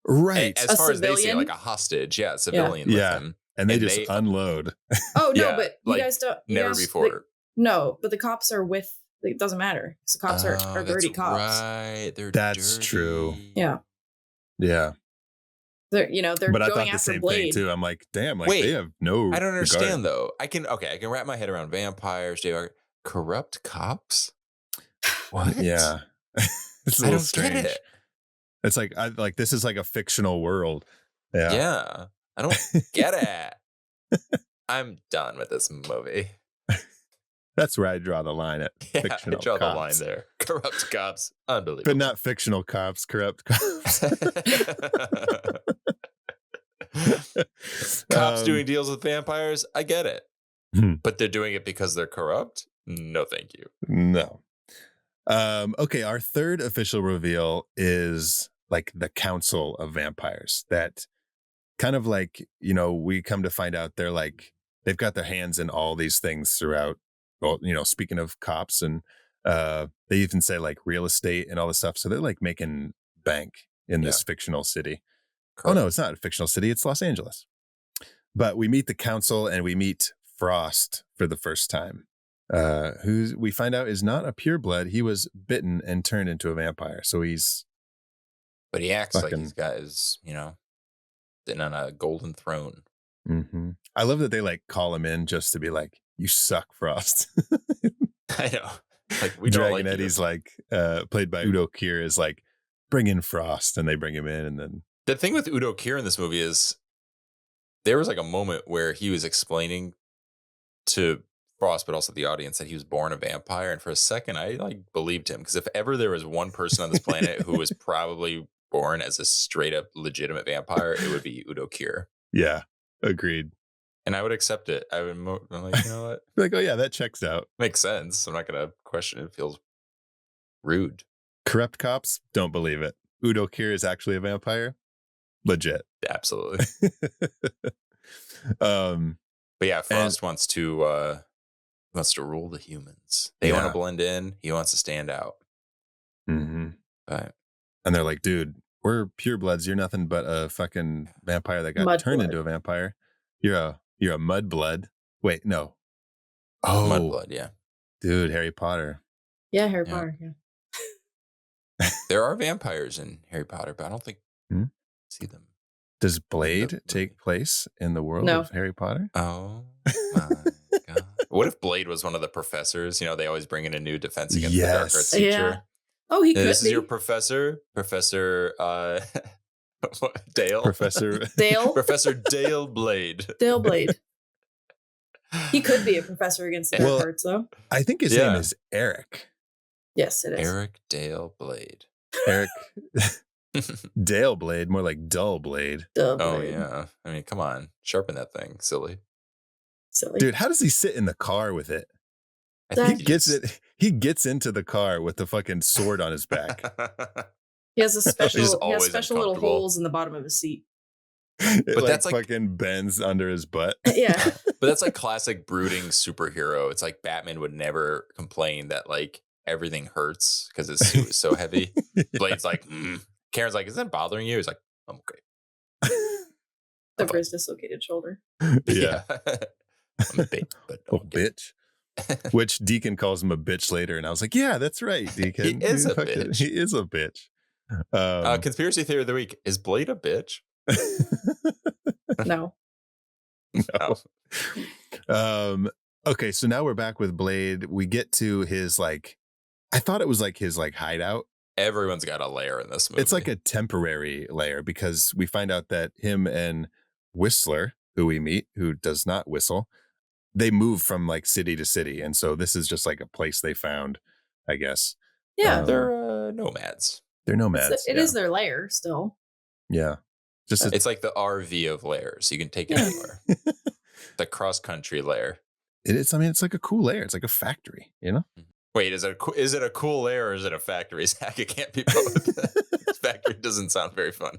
right. as A far as they see, civilian? like a hostage, civilian with Yeah. him. And they and just they- unload. Oh no, Yeah, but you like, guys don't. You Never guys, before. like, no, but the cops are with. It doesn't matter. 'Cause the cops are Oh, dirty that's cops. Right, they're That's dirty. true. Yeah, Yeah. they're they're But I going thought the after same Blade. thing too. I'm like, damn, like Wait, they have no I don't understand regard. though. I can wrap my head around vampires, corrupt cops. What? Yeah. It's a I little don't strange. get it. It's like this is like a fictional world. Yeah. Yeah, I don't get it. I'm done with this movie. That's where I draw the line at Yeah, fictional I draw the line cops. there. Corrupt cops, unbelievable. But not fictional cops, corrupt cops. Cops Um, doing deals with vampires, I get it. Hmm. But they're doing it because they're corrupt? No, thank you. No. Okay, our third official reveal is like the Council of Vampires, that kind of like, we come to find out they're like, they've got their hands in all these things throughout. Well, speaking of cops, and they even say like real estate and all this stuff. So they're like making bank in this fictional city. Correct. Oh no, it's not a fictional city. It's Los Angeles. But we meet the council and we meet Frost for the first time, who we find out is not a pureblood. He was bitten and turned into a vampire. So he's But he acts like fucking- he's got his, sitting on a golden throne. I love that they like call him in just to be like, you suck, Frost. I know. Like, we don't Dragon like Eddie's like, played by Udo Kier, is like, bring in Frost, and they bring him in, and then The thing with Udo Kier in this movie is there was like a moment where he was explaining to Frost, but also the audience, that he was born a vampire. And for a second, I like believed him, because if ever there was one person on this planet who was probably born as a straight up legitimate vampire, it would be Udo Kier. yeah, agreed. And I would accept it. I'm like, you know what? Like, oh yeah, that checks out. Makes sense. I'm not going to question it. It feels rude. Corrupt cops don't believe it. Udo Kier is actually a vampire. Legit. Absolutely. um, But yeah, Frost wants to rule the humans. They want Yeah. to blend in. He wants to stand out. mhm. But And they're like, dude, we're purebloods. You're nothing but a fucking vampire that got turned Mudblood. into a vampire. You're a mudblood. Wait, no. Oh, Mudblood, yeah. dude, Harry Potter. Yeah, Harry Yeah. Potter. Yeah. There are vampires in Harry Potter, but I don't think Hmm? see them. Does Blade movie. take place in the world No. of Harry Potter? Oh my god! What if Blade was one of the professors? They always bring in a new defense against the dark arts Yes. teacher. Yeah. Oh, he could This be. is your professor, Professor Dale, Professor. Dale. Professor Dale Blade. Dale Blade. He could be a professor against the Well- dark arts, though. I think his Yeah. name is Eric. Yes, it is. Eric Dale Blade. Eric Dale Blade, more like Dull Blade. Dale Oh Blade. yeah. I mean, come on, sharpen that thing, silly. Silly. Dude, how does he sit in the car with it? I That- He think gets it. He gets into the car with the fucking sword on his back. He has a special. He's He has always special little uncomfortable. holes in the bottom of his seat. It But that's like- fucking bends under his butt. Yeah. But that's like classic brooding superhero. It's like Batman would never complain that like everything hurts because his suit is so heavy. Blade's like, Karen's like, is that bothering you? He's like, I'm okay. Except for his dislocated shoulder. Yeah. I'm a bitch, but Oh, don't get bitch. Which Deacon calls him a bitch later, and I was like, "Yeah, that's right, Deacon. He is a fucking- bitch. He is a bitch." Conspiracy theory of the week: is Blade a bitch? No. No. Okay, so now we're back with Blade. We get to his like, I thought it was like his like hideout. Everyone's got a lair in this movie. It's like a temporary lair because we find out that him and Whistler, who we meet, who does not whistle, they move from like city to city, and so this is just like a place they found, I guess. Yeah. they're nomads. They're nomads. It is their lair still. Yeah. Just a, It's like the RV of lairs. You can take it Yeah. anywhere. The cross country lair. it's. I mean, it's like a cool lair. It's like a factory, you know. Wait, is it a cool lair or is it a factory? Zach, it can't be both. Factory doesn't sound very fun.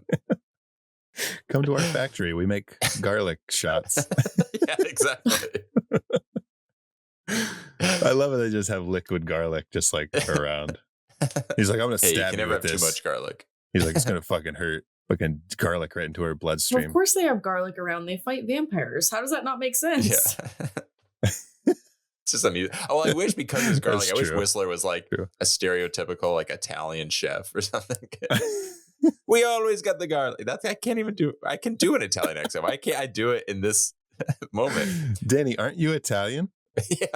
Come to our factory. We make garlic shots. Yeah, exactly. I love it. They just have liquid garlic just like around. He's like, I'm gonna Hey, you stab can you never with have too this. much garlic. He's like, it's gonna fucking hurt. Fucking garlic right into her Well, bloodstream. of course they have garlic around. They fight vampires. How does that not make sense? Yeah. It's just amusing. Oh, I wish because there's garlic, That's I wish true. Whistler was like True. a stereotypical like Italian chef or something. We always got the garlic. I can't even do. I can do an Italian accent. Why can't I do it in this moment? Danny, aren't you Italian? Yeah.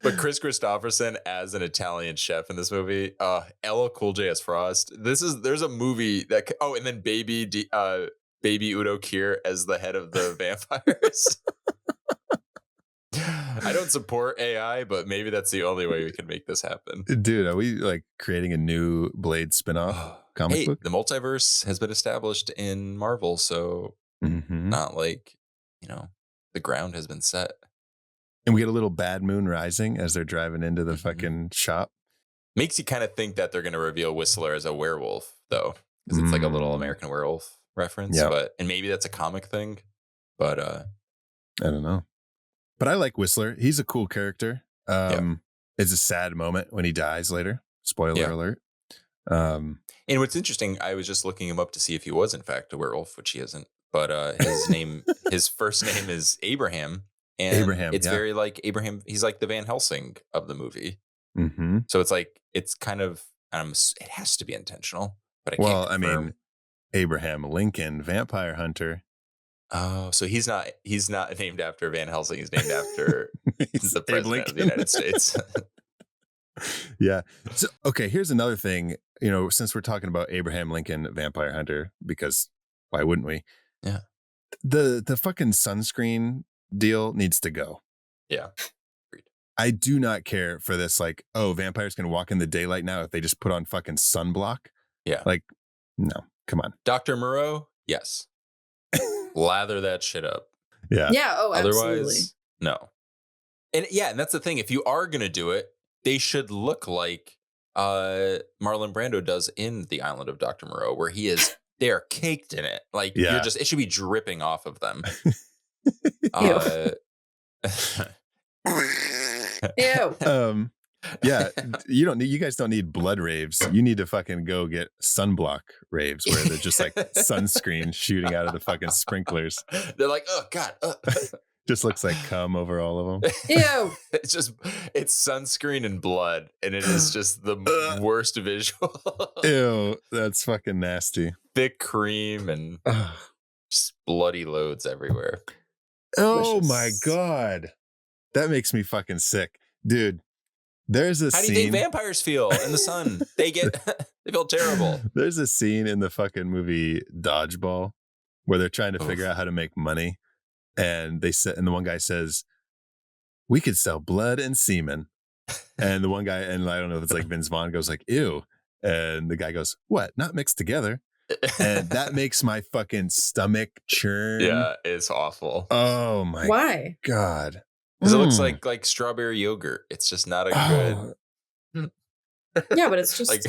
But Chris Christopherson as an Italian chef in this movie, LL Cool J as Frost. There's a movie that and then baby Udo Kier as the head of the vampires. I don't support AI, but maybe that's the only way we can make this happen. Dude, are we like creating a new Blade spinoff comic Hey, book? the multiverse has been established in Marvel, so Mhm. not like, the ground has been set. And we get a little Bad Moon Rising as they're driving into the Mhm. fucking shop. Makes you kind of think that they're going to reveal Whistler as a werewolf, though, because it's like a little American Werewolf reference. Yeah. And maybe that's a comic thing, but I don't know. But I like Whistler. He's a cool character. It's a sad moment when he dies later. Spoiler Yeah. alert. Um, And what's interesting, I was just looking him up to see if he was in fact a werewolf, which he isn't. But his first name is Abraham, and Abraham, it's yeah. very like Abraham. He's like the Van Helsing of the movie. mm-hmm. So it's like it's kind of it has to be intentional, but I Well, can't I confirm. mean, Abraham Lincoln, vampire hunter. Oh, so he's not named after Van Helsing. He's named after He's the Abe president of the Lincoln. United States. Yeah. So, okay, here's another thing. You know, since we're talking about Abraham Lincoln, vampire hunter, because why wouldn't we? Yeah. The fucking sunscreen deal needs to go. Yeah. I do not care for this. Like, oh, vampires can walk in the daylight now if they just put on fucking sunblock. Yeah. Like, no, come on. Dr. Moreau, yes. Lather that shit up. Yeah. Yeah. Oh, absolutely. Otherwise, no. And that's the thing. If you are gonna do it, they should look like Marlon Brando does in The Island of Dr. Moreau, where they are caked in it. Like it should be dripping off of them. Ew. Yeah, you guys don't need blood raves. You need to fucking go get sunblock raves where they're just like sunscreen shooting out of the fucking sprinklers. They're like, oh God. Just looks like cum over all of them. Ew. It's sunscreen and blood, and it is just the worst visual. Ew, that's fucking nasty. Thick cream and just bloody loads everywhere. Oh Delicious. my God. That makes me fucking sick. Dude, there's a How do scene. you think vampires feel in the sun? They feel terrible. There's a scene in the fucking movie Dodgeball where they're trying to figure out how to make money. And the one guy says, we could sell blood and semen. And the one guy, and I don't know if it's like Vince Vaughn, goes like, ew. And the guy goes, what? Not mixed together. And that makes my fucking stomach churn. Yeah, it's awful. Oh my Why? God. Because it looks like strawberry yogurt. It's just not a good. Yeah, but it's just like,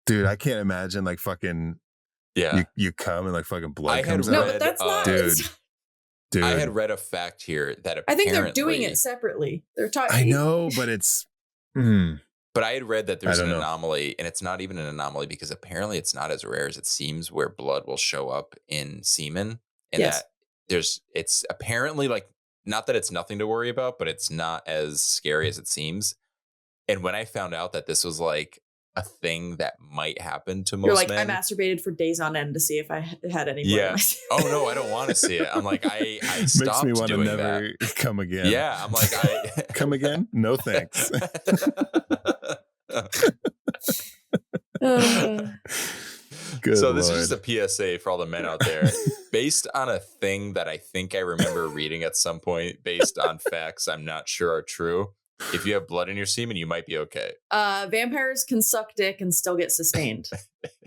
dude, I can't imagine like fucking. Yeah. You come and like fucking blood I had comes read, out. no, but that's not. Dude. I had read a fact here that apparently, I think they're doing it separately. They're talking. I know, but it's. But I had read that there's an anomaly, and it's not even an anomaly because apparently it's not as rare as it seems, where blood will show up in semen, and Yes. that it's apparently like, not that it's nothing to worry about, but it's not as scary as it seems. And when I found out that this was like a thing that might happen to most You're like, men, I masturbated for days on end to see if I had any blood. yeah. Oh no, I don't want to see it. I'm like, I stopped makes me want to doing never that. come again. Yeah, I'm like, come again? No thanks. Good so this Lord. is just a PSA for all the men out there, based on a thing that I think I remember reading at some point, based on facts I'm not sure are true. If you have blood in your semen, you might be okay. Vampires can suck dick and still get sustained.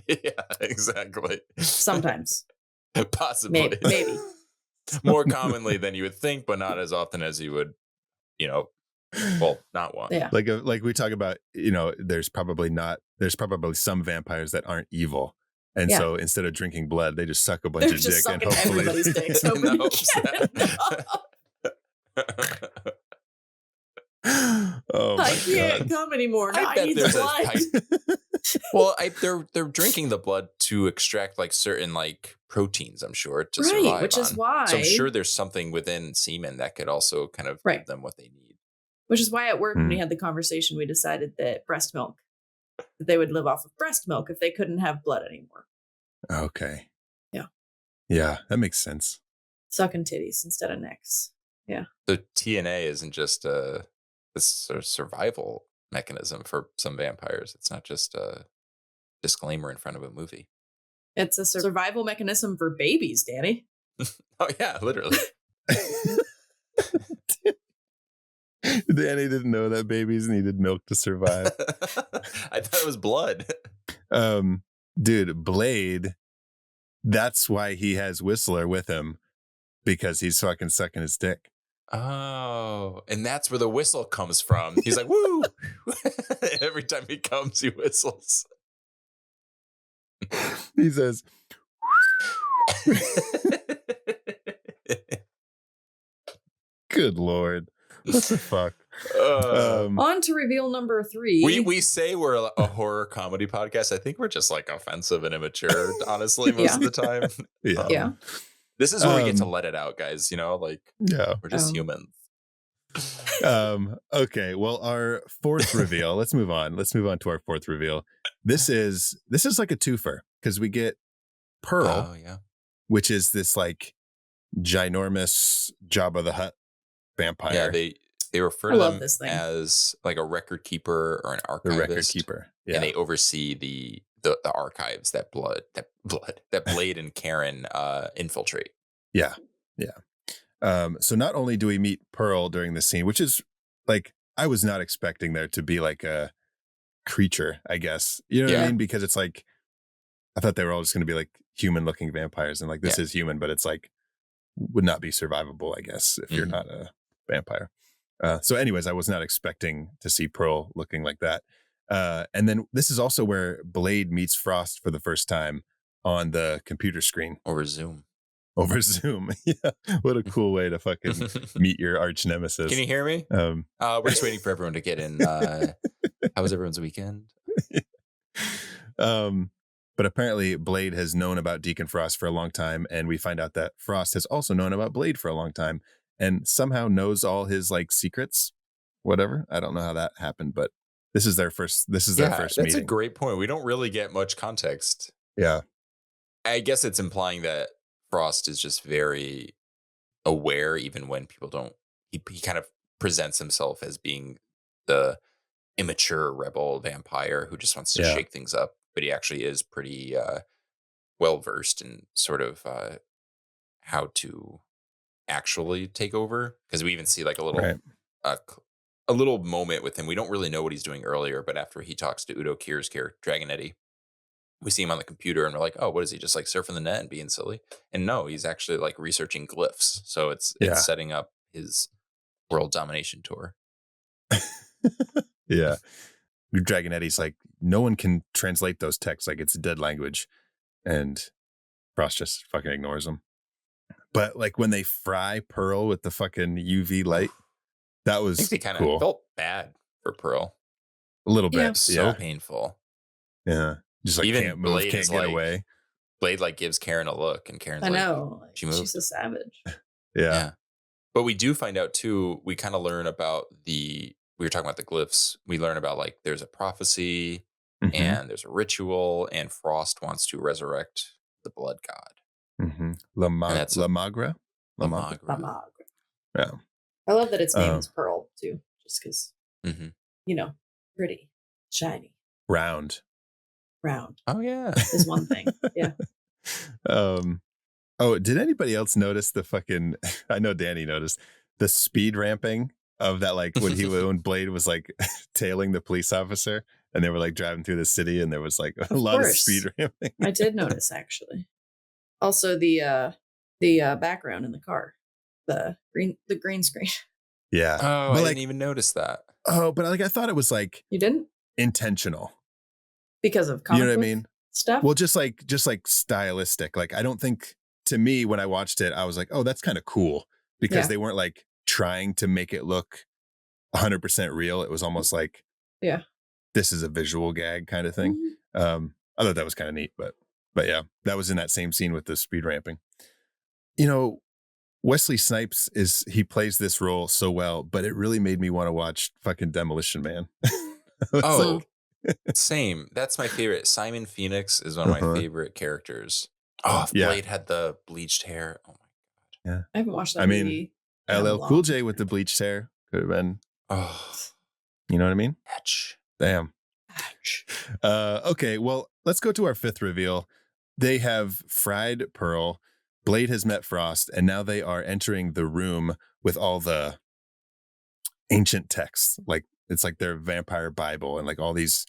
Yeah, exactly. Sometimes. Possibly. Maybe. More commonly than you would think, but not as often as you would, not want. Yeah. Like we talk about, there's probably some vampires that aren't evil. And so instead of drinking blood, they just suck a bunch They're of just dick and sucking hopefully everybody's dicks. In the Nobody hopes can. Oh my I can't God. come anymore. Now I I bet need there's blood. Well, they're drinking the blood to extract like certain like proteins, I'm sure, to Right, survive. which is why. So I'm sure there's something within semen that could also kind of give them what they need. Which is why at work, when we had the conversation, we decided that that they would live off of breast milk if they couldn't have blood anymore. Okay. Yeah. Yeah, that makes sense. Sucking titties instead of necks. Yeah. The TNA isn't just this sort of survival mechanism for some vampires. It's not just a disclaimer in front of a movie. It's a survival mechanism for babies, Danny. Oh yeah, literally. Danny didn't know that babies needed milk to survive. I thought it was blood. Dude, Blade, that's why he has Whistler with him, because he's fucking sucking his dick. Oh, and that's where the whistle comes from. He's like, woo! Every time he comes, he whistles. He says, good Lord. What the fuck? On to reveal number 3. We say we're a horror comedy podcast. I think we're just like offensive and immature, honestly, most of the time. Yeah. This is where we get to let it out, guys. Like, we're just humans. Okay, well, our fourth reveal. Let's move on to our fourth reveal. This is like a twofer because we get Pearl, which is this like ginormous Jabba the Hutt vampire. Yeah, they refer to them as like a record keeper or an archivist. The record keeper, and they oversee the archives that Blade and Karen infiltrate. Yeah. So not only do we meet Pearl during this scene, which is like, I was not expecting there to be like a creature, I guess. You know what I mean? Because it's like, I thought they were all just going to be like human looking vampires. And like, this is human, but it's like, would not be survivable, I guess, if you're not a vampire. So anyways, I was not expecting to see Pearl looking like that. And then this is also where Blade meets Frost for the first time on the computer screen. Over Zoom. Yeah. What a cool way to fucking meet your arch nemesis. Can you hear me? We're just waiting for everyone to get in. How was everyone's weekend? But apparently Blade has known about Deacon Frost for a long time, and we find out that Frost has also known about Blade for a long time and somehow knows all his like secrets. Whatever. I don't know how that happened, but this is their first meeting. That's a great point. We don't really get much context. Yeah. I guess it's implying that Frost is just very aware, even when people don't. He kind of presents himself as being the immature rebel vampire who just wants to shake things up, but he actually is pretty well versed in sort of how to actually take over. Because we even see like a little a little moment with him. We don't really know what he's doing earlier, but after he talks to Udo Kier's character Dragonetti, we see him on the computer and we're like, oh, what is he, just like surfing the net and being silly? And no, he's actually like researching glyphs. So it's setting up his world domination tour. Yeah. Dragonetti's like, no one can translate those texts, like it's a dead language. And Frost just fucking ignores him. But like when they fry Pearl with the fucking UV light, that was I think they kind cool. of felt bad for Pearl. A little bit. So painful. Yeah. Just like even can't move, Blade can't get away. Blade like gives Karen a look, and Karen's I know. She moved. She's a savage. Yeah. But we do find out too, we kind of learn about we were talking about the glyphs. We learn about like there's a prophecy and there's a ritual, and Frost wants to resurrect the blood god. La Magra. Yeah. I love that its name is Pearl too, just because, pretty, shiny, round. Oh yeah, is one thing. Yeah. Oh, did anybody else notice the fucking? I know Danny noticed the speed ramping of that. Like when Blade was like tailing the police officer, and they were like driving through the city, and there was like a lot of speed ramping. I did notice actually. Also, the background in the car, the green screen. Yeah. Oh, I didn't even notice that. Oh, but like I thought it was like you didn't intentional because of comic you know what I mean stuff. Well, just like stylistic. Like I don't think to me when I watched it, I was like, oh, that's kind of cool because they weren't like trying to make it look 100% real. It was almost like this is a visual gag kind of thing. I thought that was kind of neat, but yeah, that was in that same scene with the speed ramping. Wesley Snipes he plays this role so well, but it really made me want to watch fucking Demolition Man. Same. That's my favorite. Simon Phoenix is one of my favorite characters. Oh, if Blade had the bleached hair. Oh my god. Yeah. I haven't watched that movie. LL Cool J with the bleached hair could have been. Oh. You know what I mean? Damn. Hatch. Okay, well, let's go to our fifth reveal. They have fried Pearl. Blade has met Frost, and now they are entering the room with all the ancient texts. Like it's like their vampire Bible, and like all these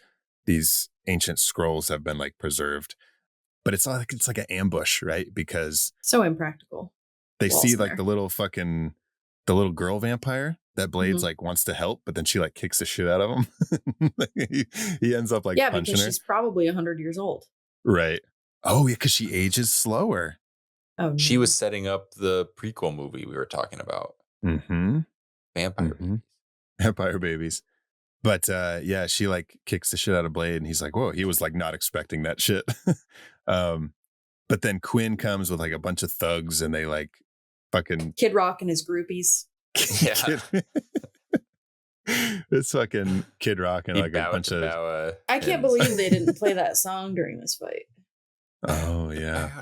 ancient scrolls have been like preserved. But it's like an ambush, right? Because so impractical. They see like the little girl vampire that Blade's like wants to help, but then she like kicks the shit out of him. he ends up like punching because her. She's probably 100 years old. Right. Oh yeah, because she ages slower. Oh, she was setting up the prequel movie we were talking about. Mm-hmm. Vampire. vampire babies. But yeah, she like kicks the shit out of Blade, and he's like, whoa, he was like not expecting that shit. But then Quinn comes with like a bunch of thugs, and they like fucking Kid Rock and his groupies. Yeah. It's fucking Kid Rock and He like a bowed bunch to of. bow, I can't hymns. believe they didn't play that song during this fight. Oh yeah,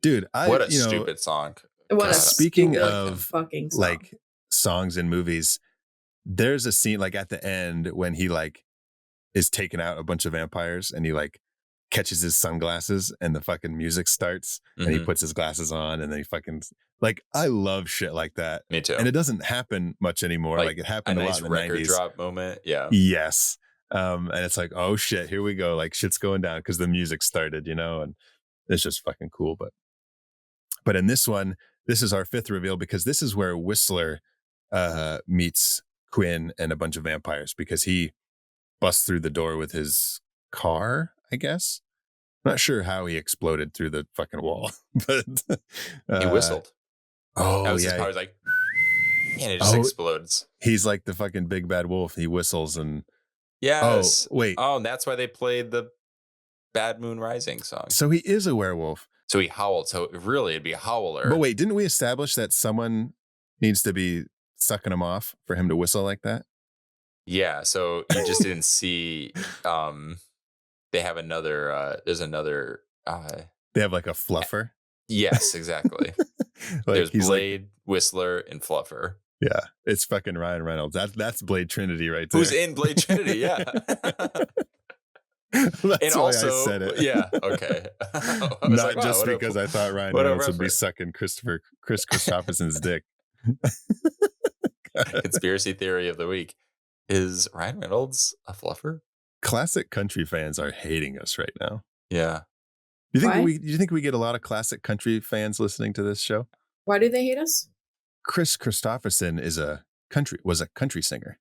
dude. What a stupid song. What a Speaking stupid of fucking song. like songs in movies, there's a scene like at the end when he like is taking out a bunch of vampires, and he like catches his sunglasses, and the fucking music starts, and he Mhm. puts his glasses on, and then he fucking like, I love shit like that. Me too. And it doesn't happen much anymore. Like it a happened a nice lot in the record 90s. drop moment. Yeah. Yes. And it's like, oh shit, here we go. Like shit's going down because the music started, and it's just fucking cool. But in this one, this is our fifth reveal, because this is where Whistler meets Quinn and a bunch of vampires, because he busts through the door with his car, I guess. Not sure how he exploded through the fucking wall, but He whistled. Oh That was his yeah, power. He's like, and it just explodes. he's like the fucking big bad wolf. He whistles and Yes. Oh wait, Oh, and that's why they played the Bad Moon Rising song. so he is a werewolf. So he howled. So really, it'd be a howler. But wait, didn't we establish that someone needs to be sucking him off for him to whistle like that? Yeah. So you just didn't see. They have another. There's another. They have like a fluffer. Yes, exactly. Like There's he's Blade, like, Whistler, and Fluffer. yeah, it's fucking Ryan Reynolds. That's Blade Trinity right there. Who's in Blade Trinity? Yeah. That's And why also, I said it. yeah, okay. I was Not like, wow, just what a- because I thought Ryan what a Reynolds would be reference. sucking Chris Christopherson's dick. Conspiracy theory of the week. Is Ryan Reynolds a fluffer? Classic country fans are hating us right now. Yeah. You think Why? you think we get a lot of classic country fans listening to this show? Why do they hate us? Chris Christopherson was a country singer.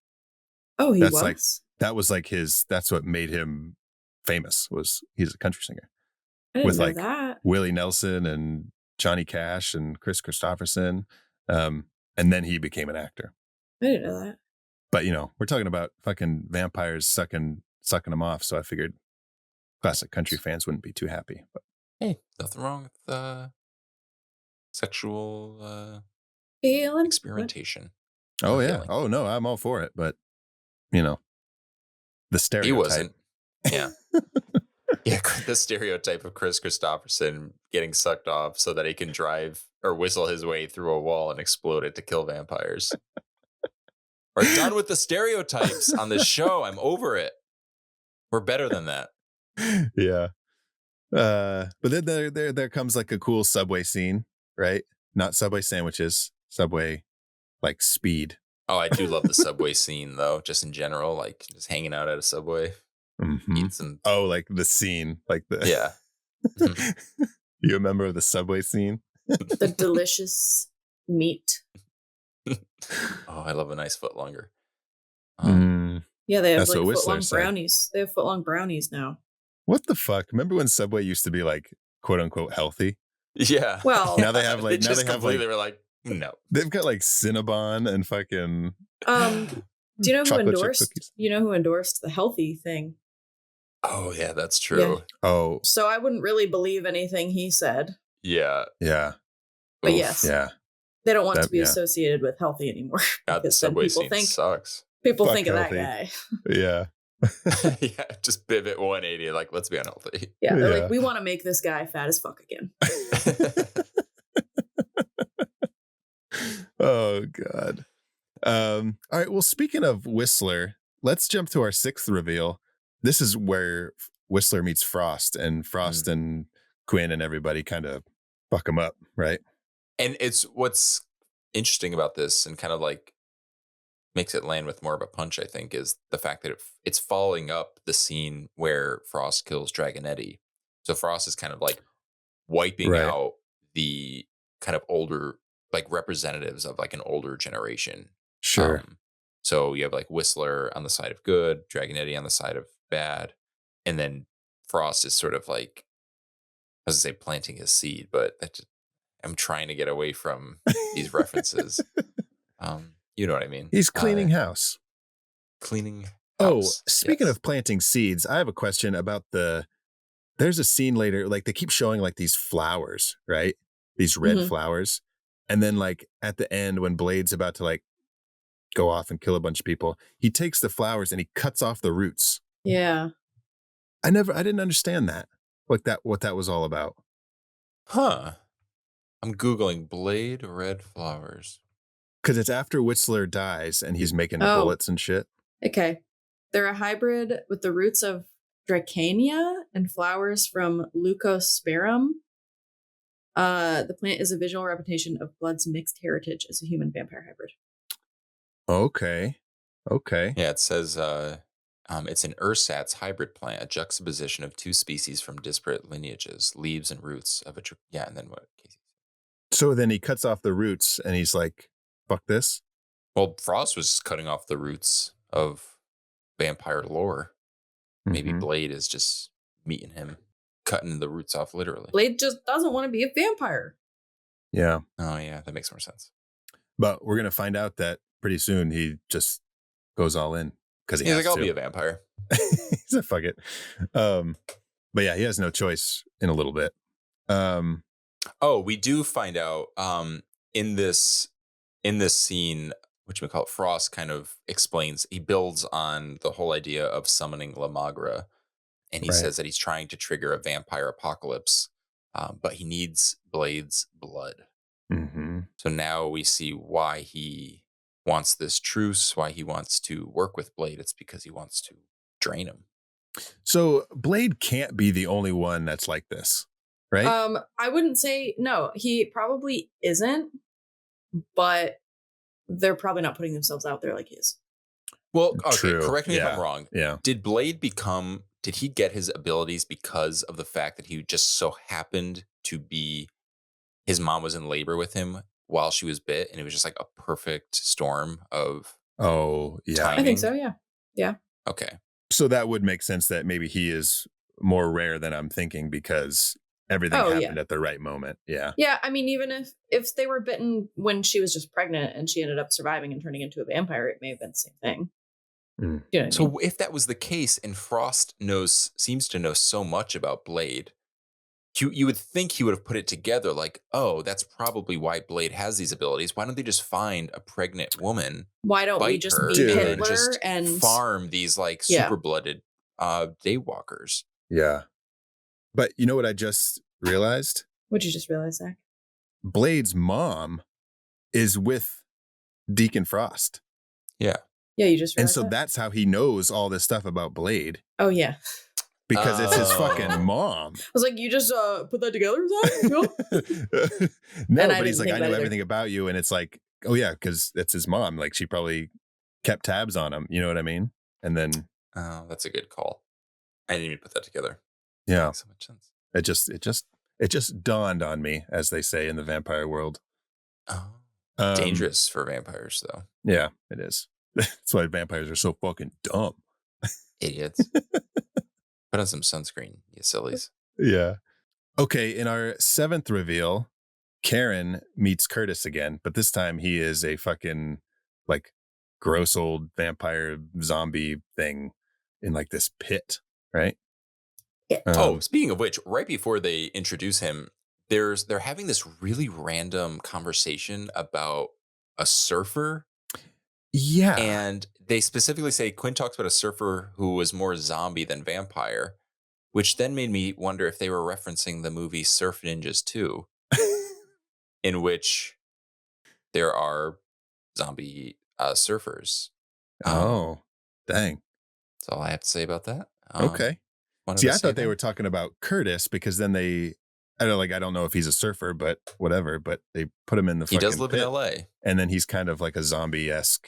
Oh, he That's was? like- That was like that's what made him famous, was he's a country singer. I didn't with, know like, that. Willie Nelson and Johnny Cash and Chris Christopherson. And then he became an actor. I didn't know that. But we're talking about fucking vampires sucking them off, so I figured classic country fans wouldn't be too happy. But Hey, nothing wrong with sexual Feeling experimentation. oh yeah. Feeling. Oh no, I'm all for it, but the stereotype. He wasn't. Yeah. Yeah, the stereotype of Chris Christopherson getting sucked off so that he can drive or whistle his way through a wall and explode it to kill vampires. We're done with the stereotypes on this show. I'm over it. We're better than that. Yeah. But then there comes like a cool Subway scene, right? Not Subway sandwiches, Subway like speed. Oh, I do love the Subway scene though, just in general, like just hanging out at a Subway. Mhm. Eat some. Oh, like the scene, like the Yeah. You remember the Subway scene? the delicious meat. Oh, I love a nice foot longer. Yeah, they have That's like what Whistler footlong said. brownies. They have footlong brownies now. What the fuck? Remember when Subway used to be like quote unquote healthy? Yeah. Well, Now they have like They now just they have completely like were like, no. they've got like Cinnabon and fucking do you know who chocolate chip endorsed? cookies. You know who endorsed the healthy thing? Oh yeah, that's true. Oh So I wouldn't really believe anything he said. Yeah. yeah, But Oof. yes, yeah. they don't want That- to be yeah. associated with healthy anymore. God, the because then Subway people scene think sucks. people Fuck think of that healthy. guy. Yeah. Yeah, just pivot 180. Like, let's be unhealthy. Yeah, they're Yeah. like, we want to make this guy fat as fuck again. Oh god. All right, well, speaking of Whistler, let's jump to our sixth reveal. This is where Whistler meets Frost, and Frost and Quinn and everybody kind of fuck him up, right? And it's what's interesting about this and kind of like makes it land with more of a punch, I think, is the fact that it's following up the scene where Frost kills Dragonetti. So Frost is kind of like wiping Right. out the kind of older, like representatives of like an older generation. Sure. So you have like Whistler on the side of good, Dragonetti on the side of bad, and then Frost is sort of like, I was gonna say planting his seed, but I'm trying to get away from these references. You know what I mean? He's cleaning house. Cleaning Oh, house. speaking Yes. of planting seeds, I have a question about there's a scene later, like they keep showing like these flowers, right? These red Mhm. flowers. And then like at the end when Blade's about to like go off and kill a bunch of people, he takes the flowers and he cuts off the roots. Yeah. I didn't understand that. What that was all about. Huh. I'm Googling Blade red flowers. Because it's after Whistler dies and he's making Oh. bullets and shit. Okay. They're a hybrid with the roots of Dracania and flowers from Leucospermum. The plant is a visual representation of blood's mixed heritage as a human vampire hybrid. Okay. Yeah, it says it's an ersatz hybrid plant, a juxtaposition of two species from disparate lineages, leaves and roots of a and then what? Casey? So then he cuts off the roots and he's like, fuck this. Well, Frost was cutting off the roots of vampire lore. Maybe Mhm. Blade is just meeting him, cutting the roots off literally. Blade just doesn't want to be a vampire. Yeah. Oh yeah, that makes more sense. But we're going to find out that pretty soon he just goes all in because He's like, I'll be a vampire. He's a fuck it. But yeah, he has no choice in a little bit. Oh, we do find out in this scene, which we call it, Frost kind of explains, he builds on the whole idea of summoning La Magra, and he Right. says that he's trying to trigger a vampire apocalypse, but he needs Blade's blood. Mm-hmm. So now we see why he wants this truce, why he wants to work with Blade. It's because he wants to drain him. So Blade can't be the only one that's like this, right? I wouldn't say no. He probably isn't, but they're probably not putting themselves out there like he is. Well, okay, True. correct me if Yeah. I'm wrong. Yeah. Did he get his abilities because of the fact that he just so happened to be, his mom was in labor with him while she was bit, and it was just like a perfect storm of Oh, yeah. timing? I think so. Yeah. Yeah. Okay. So that would make sense that maybe he is more rare than I'm thinking because everything Oh, happened yeah. at the right moment. Yeah. Yeah. I mean, even if they were bitten when she was just pregnant and she ended up surviving and turning into a vampire, it may have been the same thing. Mm. You know what I So mean? if that was the case, and Frost seems to know so much about Blade, you would think he would have put it together like, oh, that's probably why Blade has these abilities. Why don't they just find a pregnant woman, Why don't we bite just her, be Dude. and then Hitler just and farm these like Yeah. super blooded daywalkers? Yeah. But you know what I just realized? What'd you just realize, Zach? Blade's mom is with Deacon Frost. Yeah. Yeah, you just And realized so that? that's how he knows all this stuff about Blade Oh yeah. because it's his fucking Oh. mom. I was like, you just put that together, Zach? No, And I but he's didn't like, think I that know either. everything about you. And it's like, oh yeah, because that's his mom. Like she probably kept tabs on him. You know what I mean? And then Oh, that's a good call. I didn't even put that together. yeah, Makes so much sense. it just dawned on me, as they say in the vampire world. Oh, Um, dangerous for vampires, though. Yeah, it is. That's why vampires are so fucking dumb. Idiots. Put on some sunscreen, you sillies. Yeah. Okay, in our 7th reveal, Karen meets Curtis again, but this time he is a fucking like gross old vampire zombie thing in like this pit, right? Yeah. Oh, speaking of which, right before they introduce him, they're having this really random conversation about a surfer, yeah. and they specifically say Quinn talks about a surfer who was more zombie than vampire, which then made me wonder if they were referencing the movie Surf Ninjas 2, in which there are zombie surfers. Oh, dang. That's all I have to say about that. Okay. Wanted See, to I say thought they that. were talking about Curtis because then I don't know if he's a surfer, but whatever. But they put him in the He fucking does live pit, in LA. and then he's kind of like a zombie-esque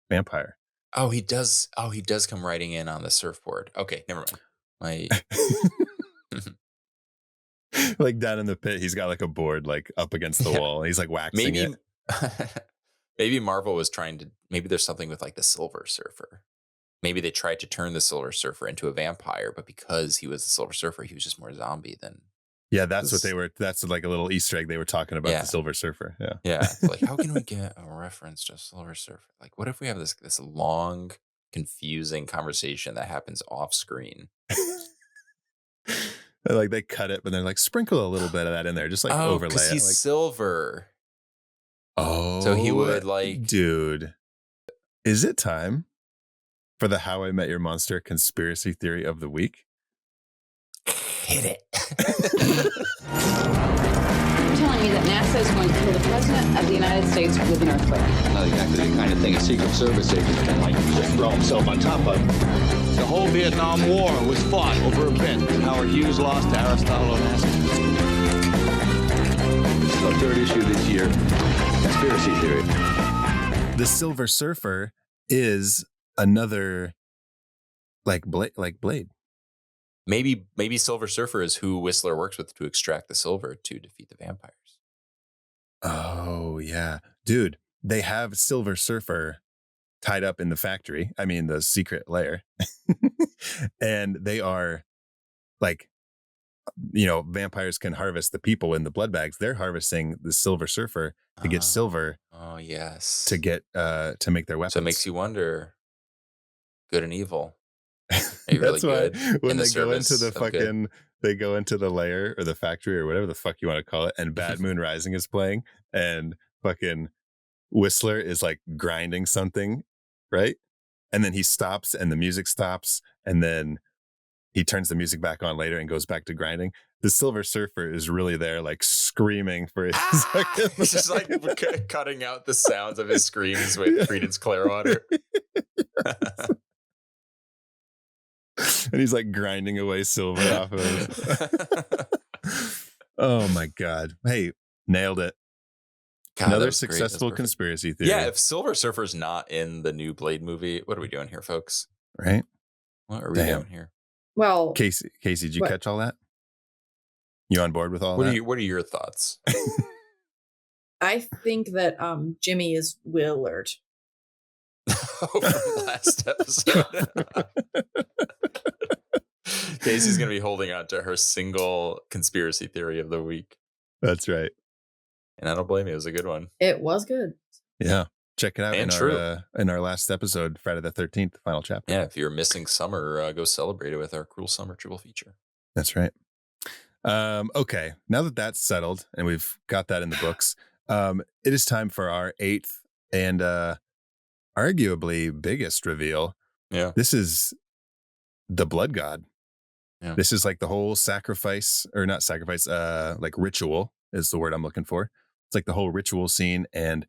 vampire. Oh, he does. Oh, he does come riding in on the surfboard. Okay, never mind. Like down in the pit, he's got like a board like up against the Yeah. wall. And he's like waxing Maybe, it. maybe Marvel was trying to. Maybe there's something with like the Silver Surfer. Maybe they tried to turn the Silver Surfer into a vampire, but because he was the Silver Surfer, he was just more zombie than Yeah, that's what they were. That's like a little Easter egg they were talking about, Yeah. the Silver Surfer. Yeah. Yeah. Like, how can we get a reference to Silver Surfer? Like, what if we have this long, confusing conversation that happens off screen? Like they cut it, but they're like sprinkle a little bit of that in there, just like overlay because it. he's Like, silver. oh, So he would like, dude, is it time for the How I Met Your Monster conspiracy theory of the week? hit it. You're telling me that NASA is going to kill the president of the United States with an earthquake? Not exactly the kind of thing a Secret Service agent can, like, just throw himself on top of. The whole Vietnam War was fought over a bet. Howard Hughes lost to Aristotle Onassis. This is the third issue this year. Conspiracy theory. The Silver Surfer is another like Blade. Maybe Silver Surfer is who Whistler works with to extract the silver to defeat the vampires. Oh yeah, dude, they have Silver Surfer tied up in the factory. I mean, the secret lair, and they are like, vampires can harvest the people in the blood bags. They're harvesting the Silver Surfer to get silver. Oh yes, to get to make their weapons. So it makes you wonder, good and evil. Are you really That's why good when in the they go into service the of fucking, they go into the lair or the factory or whatever the fuck you want to call it, and Bad Moon Rising is playing, and fucking Whistler is like grinding something, right? And then he stops, and the music stops, and then he turns the music back on later and goes back to grinding. The Silver Surfer is really there, like screaming for his fucking. He's just like cutting out the sounds of his screams with Creedence Clearwater. And he's like grinding away silver off of it. Oh my God. Hey, nailed it. God, another successful conspiracy theory. Yeah, if Silver Surfer's not in the new Blade movie, what are we doing here, folks? Right? What are we doing here? Well, Casey, did you catch all that? You on board with all that? What are your thoughts? I think that Jimmy is Willard. From last episode. Casey's going to be holding on to her single conspiracy theory of the week. That's right. And I don't blame you. It was a good one. It was good. Yeah. Check it out and in our last episode, Friday the 13th, final chapter. Yeah. If you're missing summer, go celebrate it with our Cruel Summer triple feature. That's right. Okay. Now that that's settled and we've got that in the books, it is time for our 8th and arguably biggest reveal. Yeah. This is the blood god. Yeah. This is like the whole sacrifice, or not sacrifice, like ritual is the word I'm looking for. It's like the whole ritual scene. And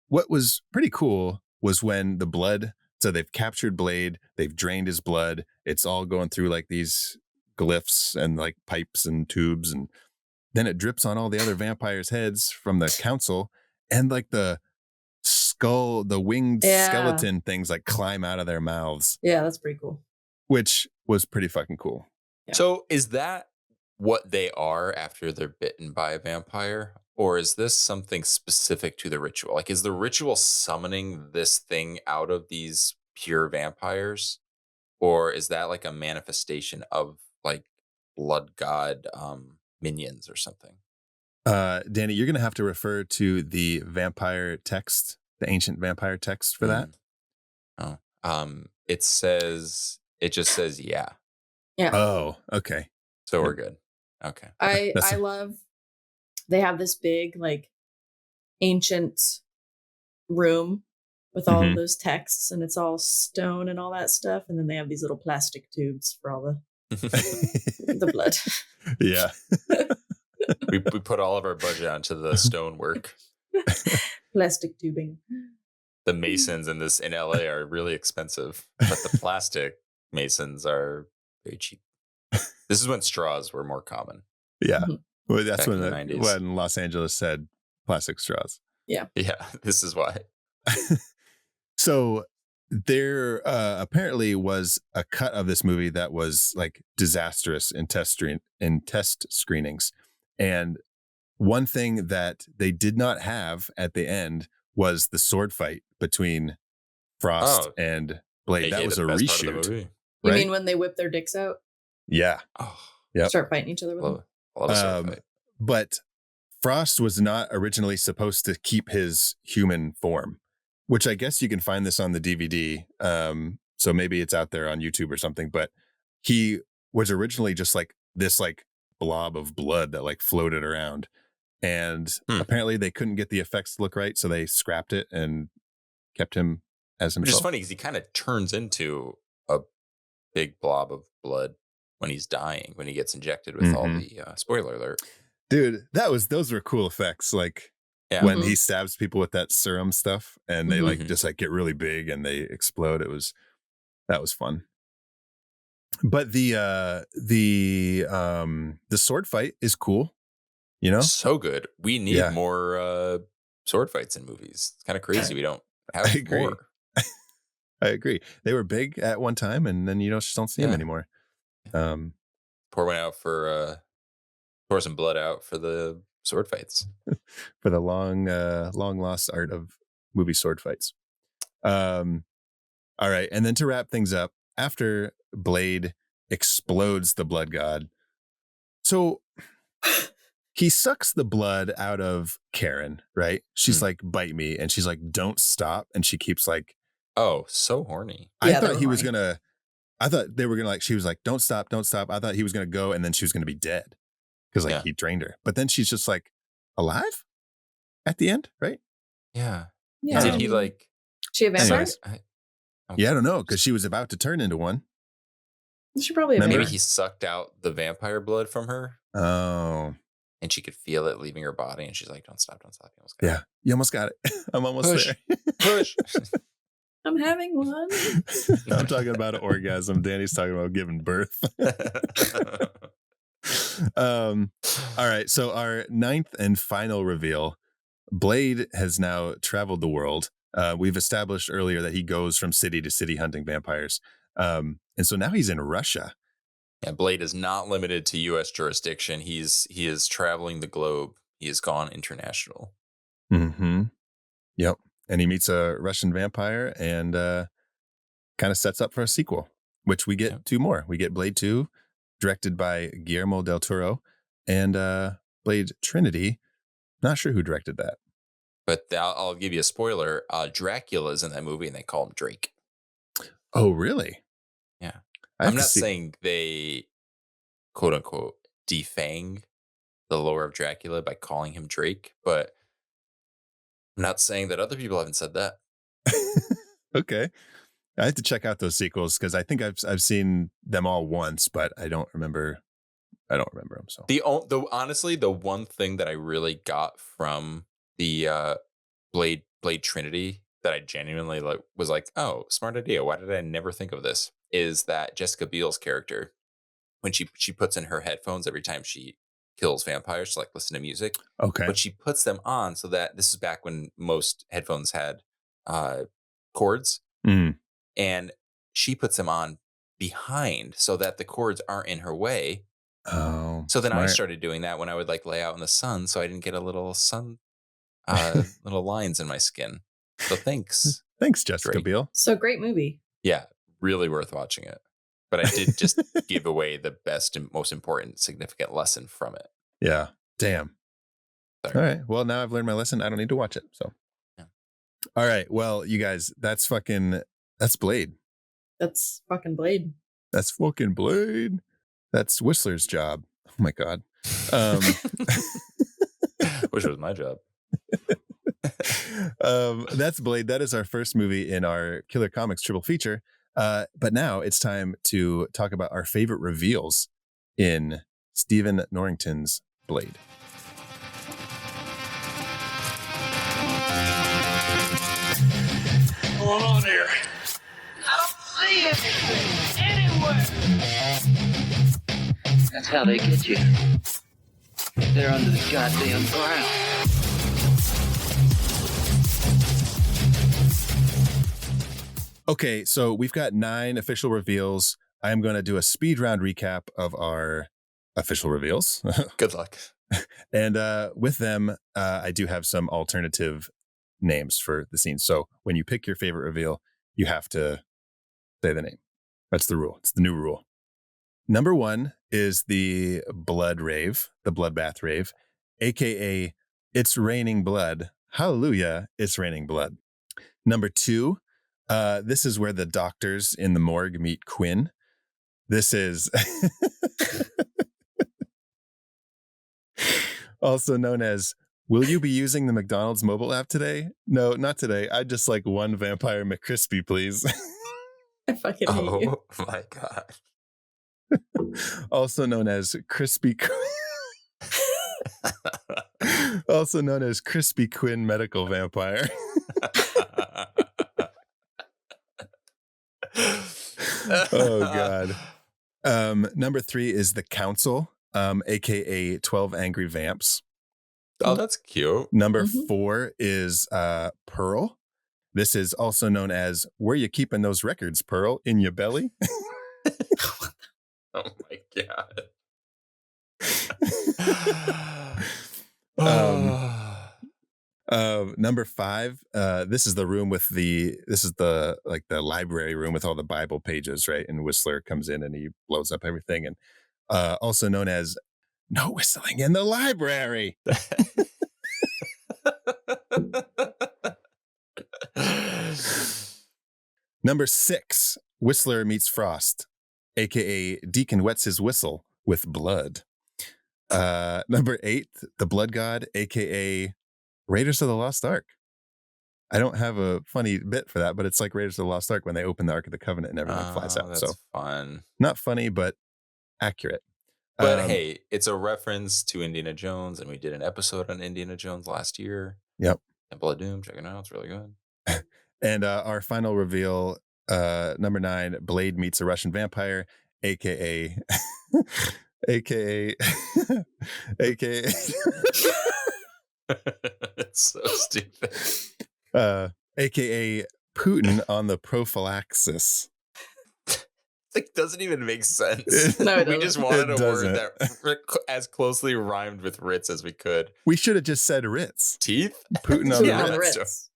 what was pretty cool was when the blood, so they've captured Blade, they've drained his blood. It's all going through like these glyphs and like pipes and tubes. And then it drips on all the other vampires' heads from the council, and like the skull, the winged skeleton things like climb out of their mouths. Yeah, that's pretty cool. Which was pretty fucking cool. Yeah. So is that what they are after they're bitten by a vampire? Or is this something specific to the ritual? Like, is the ritual summoning this thing out of these pure vampires? Or is that like a manifestation of like blood god minions or something? Danny, you're going to have to refer to the vampire text, the ancient vampire text for that. It just says, yeah. Yeah. Oh, okay. So we're good. Okay. I love, they have this big, like, ancient room with all of those texts, and it's all stone and all that stuff. And then they have these little plastic tubes for all the blood. Yeah. we put all of our budget onto the stonework. Plastic tubing. The masons in LA are really expensive, but the plastic masons are very cheap. This is when straws were more common. Yeah. Well, that's Back in the 90s. when Los Angeles said plastic straws. Yeah. Yeah, this is why. So there apparently was a cut of this movie that was like disastrous in test screenings. And one thing that they did not have at the end was the sword fight between Frost and Blade. That was a reshoot. You mean when they whip their dicks out? Yeah. Oh, yeah. Start fighting each other with them? I love a sword fight. But Frost was not originally supposed to keep his human form, which I guess you can find this on the DVD. So maybe it's out there on YouTube or something, but he was originally just like this like blob of blood that like floated around. And apparently they couldn't get the effects to look right, so they scrapped it and kept him as himself. Which is funny because he kind of turns into a big blob of blood when he's dying, when he gets injected with all the spoiler alert. Dude, those were cool effects. Like when he stabs people with that serum stuff and they like just like get really big and they explode. That was fun. But the sword fight is cool. You know, so good. We need more sword fights in movies. It's kind of crazy we don't have more. I agree. They were big at one time, and then you just don't see them anymore. Pour one out for pour some blood out for the sword fights. For the long lost art of movie sword fights. All right, and then to wrap things up, after Blade explodes the blood god, so he sucks the blood out of Karen, right? She's like, bite me. And she's like, don't stop. And she keeps like, oh, so horny. I thought they were going to like, she was like, don't stop. I thought he was going to go and then she was going to be dead because like he drained her. But then she's just like alive at the end, right? Yeah. Did he like? She a vampire? Yeah, I don't know because she was about to turn into one. She probably a vampire. Maybe he sucked out the vampire blood from her. Oh. And she could feel it leaving her body, and she's like, "Don't stop, don't stop." You almost got it. I'm almost there. Push. I'm having one. I'm talking about an orgasm. Danny's talking about giving birth. All right. So our 9th and final reveal, Blade has now traveled the world. We've established earlier that he goes from city to city hunting vampires. And so now he's in Russia. Yeah, Blade is not limited to U.S. jurisdiction. He is traveling the globe. He has gone international. Yep. And he meets a Russian vampire and kind of sets up for a sequel, which we get 2 more. We get Blade 2, directed by Guillermo del Toro, and Blade Trinity. Not sure who directed that. But I'll give you a spoiler. Dracula's in that movie, and they call him Drake. Oh, really? Yeah. I'm not saying they, quote unquote, defang the lore of Dracula by calling him Drake, but I'm not saying that other people haven't said that. Okay. I have to check out those sequels because I think I've seen them all once, but I don't remember them. So honestly, the one thing that I really got from the Blade Trinity that I genuinely was like, oh, smart idea. Why did I never think of this? Is that Jessica Biel's character, when she puts in her headphones every time she kills vampires to like listen to music. Okay. But she puts them on so that this is back when most headphones had cords. And she puts them on behind so that the cords aren't in her way. Oh. So then I started doing that when I would like lay out in the sun so I didn't get a little sun little lines in my skin. So thanks. Thanks, Jessica Biel. So great movie. Yeah, really worth watching it. But I did just give away the best and most important significant lesson from it. Yeah. Damn. Sorry. All right. Well, now I've learned my lesson. I don't need to watch it. So. Yeah. All right. Well, you guys, that's Blade. That's fucking Blade. That's fucking Blade. That's Whistler's job. Oh my God. Wish it was my job. That's Blade. That is our first movie in our Killer Comics triple feature. But now it's time to talk about our favorite reveals in Stephen Norrington's Blade. What's going on here? I don't see anything anywhere. That's how they get you. They're under the goddamn ground. Okay, so we've got 9 official reveals. I'm going to do a speed round recap of our official reveals. Good luck. And with them, I do have some alternative names for the scenes. So when you pick your favorite reveal, you have to say the name. That's the rule. It's the new rule. Number 1 is the blood rave, the bloodbath rave, aka it's raining blood. Hallelujah, it's raining blood. Number 2, this is where the doctors in the morgue meet Quinn. This is also known as, will you be using the McDonald's mobile app today? No, not today. I'd just like one vampire McCrispy, please. I fucking hate you. Oh my God. Also known as Crispy also known as Crispy Quinn Medical Vampire. Oh God. Number 3 is the Council, aka 12 Angry Vamps. Oh, that's cute. Number 4 is Pearl. This is also known as, where you keeping those records, Pearl? In your belly? Oh my God. Number 5, this is the room with the library room with all the Bible pages, right? And Whistler comes in and he blows up everything. And also known as, no whistling in the library. Number 6, Whistler meets Frost, aka Deacon wets his whistle with blood. Number 8, the Blood God, aka Raiders of the Lost Ark. I don't have a funny bit for that, but it's like Raiders of the Lost Ark when they open the Ark of the Covenant and everyone flies out. That's so fun. Not funny, but accurate. But hey, it's a reference to Indiana Jones, and we did an episode on Indiana Jones last year. Yep. Temple of Doom, check it out. It's really good. And our final reveal, number 9, Blade meets a Russian vampire, aka aka It's so stupid. AKA Putin on the prophylaxis. Like, doesn't even make sense. No, it we doesn't. just wanted It a word doesn't. that as closely rhymed with Ritz as we could. We should have just said Ritz. Teeth? Putin on Yeah, the on the Ritz. Ritz.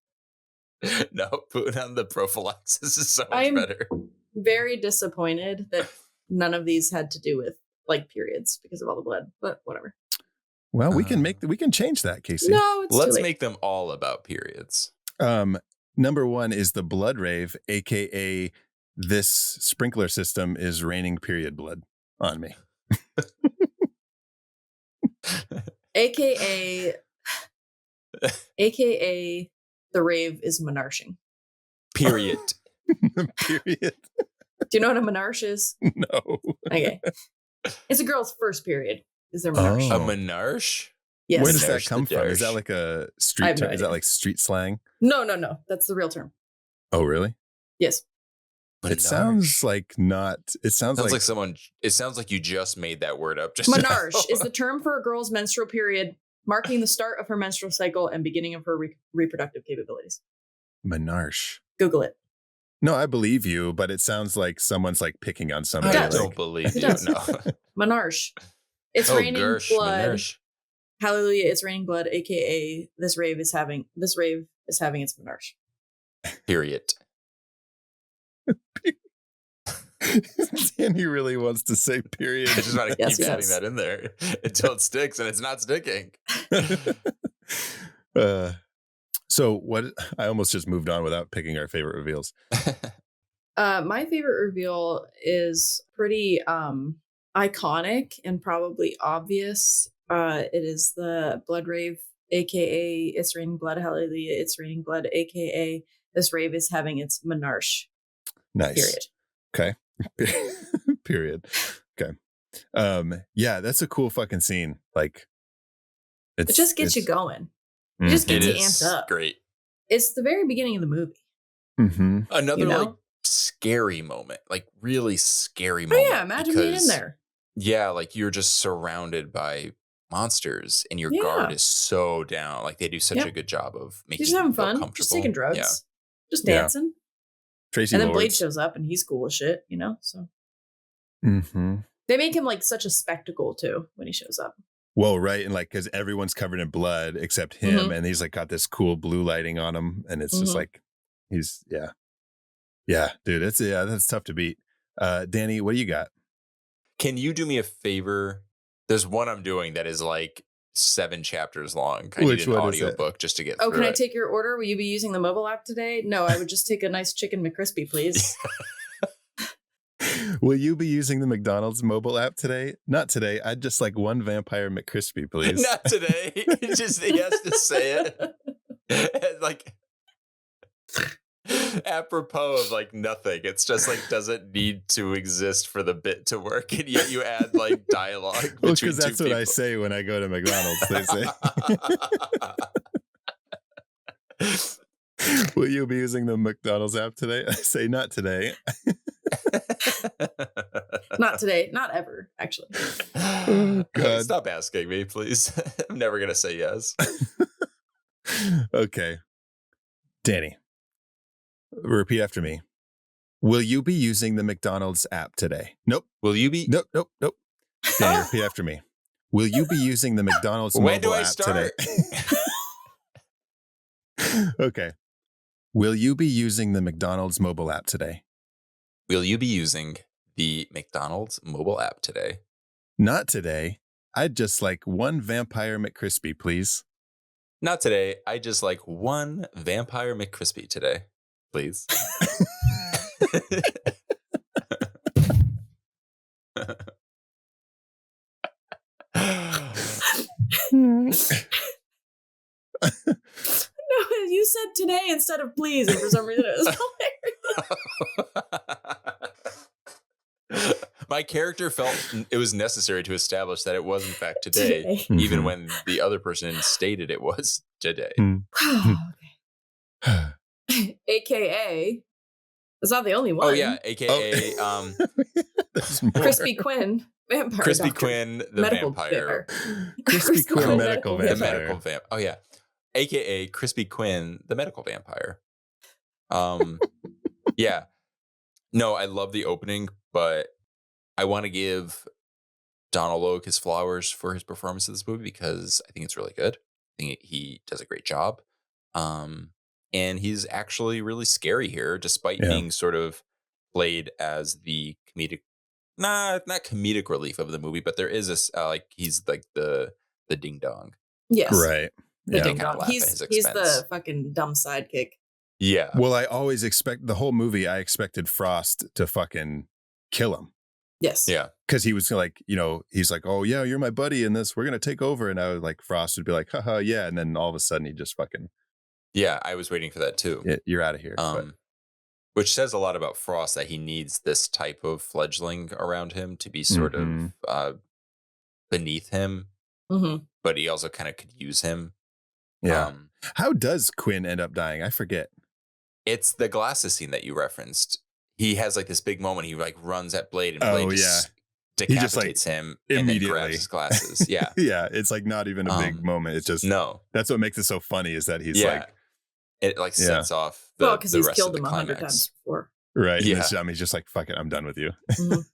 No, Putin on the prophylaxis is so much I'm better. very disappointed that none of these had to do with like periods because of all the blood, but whatever. Well, we can change that, Casey. No, it's Let's too late. make them all about periods. Number 1 is the blood rave, aka this sprinkler system is raining period blood on me. AKA the rave is menarching. Period. Period. Do you know what a menarche is? No. Okay. It's a girl's first period. Is their menarche? A Oh. menarche? Yes. Where does that Menarche come the from? Is that Darsh. like a I street have no term? Is that idea. like street slang? No. That's the real term. Oh, really? Yes. It sounds like not. It sounds Sounds like like someone. It sounds like you just made that word up. Just Menarche is the term for a girl's menstrual period, marking the start of her menstrual cycle and beginning of her reproductive capabilities. menarche. Google it. No, I believe you, but it sounds like someone's like picking on somebody. It I does. don't believe It you. does. No. Menarche. It's Oh, raining Gersh, blood. Menarche. Hallelujah! It's raining blood. AKA this rave is having its menarche. Period. Danny really wants to say period. I just want to Yes, keep he adding does. that in there until it sticks, and it's not sticking. So what? I almost just moved on without picking our favorite reveals. My favorite reveal is pretty iconic and probably obvious. It is the blood rave, aka it's raining blood. Hallelujah! It's raining blood, aka this rave is having its menarche. Nice. Period. Okay. Period. Okay. Yeah, that's a cool fucking scene. Like, It just gets you going. It Mhm. just It gets you is amped up. great. It's the very beginning of the movie. Mm-hmm. Another You know? like scary moment, like really scary Oh moment. yeah, imagine being in because, there. Yeah, like you're just surrounded by monsters, and your Yeah. guard is so down. Like they do such Yep. a good job of making Just you having feel fun, comfortable. just taking drugs, Yeah. just Yeah. dancing. Tracy And then Blade Lords. shows up and he's cool as shit, you know? So Mm-hmm. they make him like such a spectacle too when he shows up. Well, right, and like because everyone's covered in blood except him, Mhm. and he's like got this cool blue lighting on him, and it's just Mhm. like he's yeah, dude. That's tough to beat. Danny, what do you got? Can you do me a favor? There's one I'm doing that is like 7 chapters long. I Which need an one is it? audiobook just to get Oh, through can I it. take your order? Will you be using the mobile app today? No, I would just take a nice chicken McCrispy, please. Will you be using the McDonald's mobile app today? Not today. I'd just like one vampire McCrispy, please. Not today. It's just he has to say it. Like apropos of like nothing. It's just like doesn't need to exist for the bit to work, and yet you add like dialogue between Well, two because that's people. what I say when I go to McDonald's. They say, will you be using the McDonald's app today? I say, not today. Not today. Not ever, actually. Oh, God. Stop asking me, please. I'm never gonna say yes. Okay. Danny, repeat after me. Will you be using the McDonald's app today? Nope. Will you be? Nope. Danny, repeat after me. Will you be using the McDonald's When do mobile I app start? today? Okay. Will you be using the McDonald's mobile app today? Will you be using the McDonald's mobile app today? Not today. I'd just like one vampire McCrispy, please. Not today. I just like one vampire McCrispy today, please. No, you said today instead of please, and for some reason it was hilarious. My character felt it was necessary to establish that it was in fact today, Today. even when the other person stated it was today. Okay. AKA, it's not the only one. Oh yeah, aka There's more. Crispy Quinn, vampire Crispy doctor. Quinn, the Medical vampire. Crispy Quinn, Quinn, medical The vampire. medical vamp. Oh yeah, aka Crispy Quinn, the medical vampire. Yeah. No, I love the opening, but I want to give Donald Logue his flowers for his performance in this movie because I think it's really good. I think he does a great job. And he's actually really scary here, despite being sort of played as the comedic, not comedic relief of the movie, but there is this like he's like the ding dong. Yes. Right. The Yeah. ding Kinda dong. laugh at He's his the expense. fucking dumb sidekick. Yeah. Well, I always expect the whole movie. I expected Frost to fucking kill him Yes. Yeah. because he was like, he's like, oh yeah, you're my buddy in this. We're gonna take over, and I was like, Frost would be like, haha, yeah, and then all of a sudden he just fucking, Yeah. I was waiting for that too. you're out of here. But Which says a lot about Frost that he needs this type of fledgling around him to be sort of beneath him, Mm-hmm. but he also kind of could use him. yeah. How does Quinn end up dying? I forget. It's the glasses scene that you referenced. He has like this big moment. He like runs at Blade and Oh, Blade just He just, like, decapitates him and then grabs his glasses. Yeah. Yeah, it's like not even a big moment. It's just No. that's what makes it so funny is that he's Yeah. like, It like sets off the, Well, because the he's rest killed of him the 100 climax. times before. right. Yeah. He's just like, fuck it, I'm done with you. Mhm.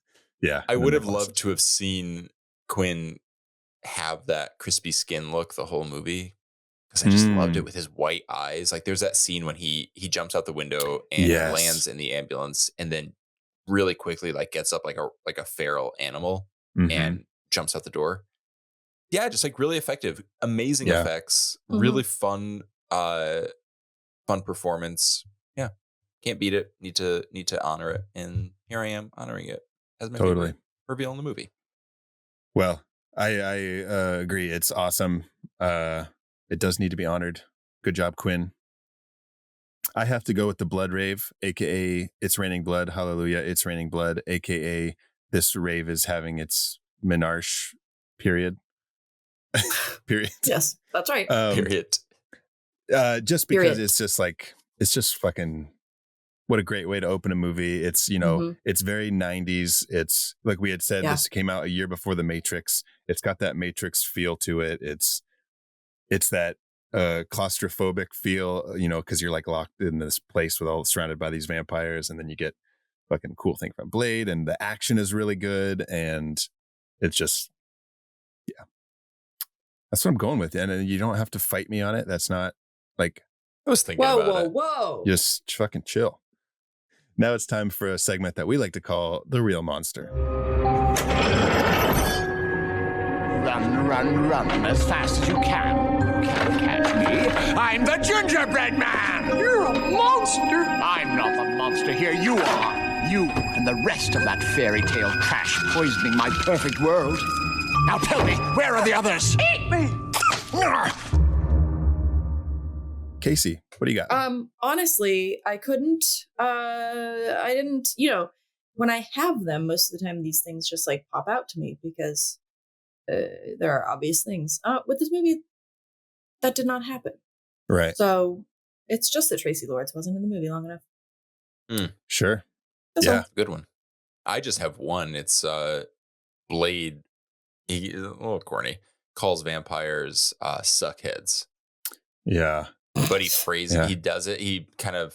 Yeah. I and would then have they lost loved to have seen Quinn have that crispy skin look the whole movie. Because I just loved it with his white eyes. Like there's that scene when he jumps out the window and Yes. lands in the ambulance and then really quickly like gets up like a feral animal Mhm. and jumps out the door. Yeah, just like really effective, amazing Yeah. effects, Mhm. really fun performance. Yeah. Can't beat it. Need to honor it. And here I am honoring it as my Totally. favorite reveal in the movie. Well, I agree. It's awesome. It does need to be honored. Good job, Quinn. I have to go with the blood rave, aka It's Raining Blood. Hallelujah, It's Raining Blood, aka this rave is having its menarche period. Period. Yes, that's right. Period. Just because Period. it's just fucking what a great way to open a movie. It's, Mhm. it's very 90s. It's like we had said, Yeah. this came out a year before The Matrix. It's got that Matrix feel to it. It's that claustrophobic feel, because you're like locked in this place with all surrounded by these vampires, and then you get fucking cool thing from Blade, and the action is really good, and it's just, yeah, that's what I'm going with. And you don't have to fight me on it. That's not like, I was thinking Whoa, about whoa, it. whoa. just fucking chill. Now it's time for a segment that we like to call The Real Monster. run as fast as you can. You can't catch me. I'm the gingerbread man. You're a monster. I'm not the monster here. You are. You and the rest of that fairy tale trash poisoning my perfect world. Now tell me, where are the others? Eat me. Casey, what do you got? Honestly, I couldn't. I didn't. When I have them, most of the time these things just like pop out to me because there are obvious things. With this movie, that did not happen. Right. So it's just that Tracy Lords wasn't in the movie long enough. Sure. That's yeah. all. Good one. I just have one. It's Blade. He, a little corny. Calls vampires suckheads. Yeah. But he phrases it. He does it. He kind of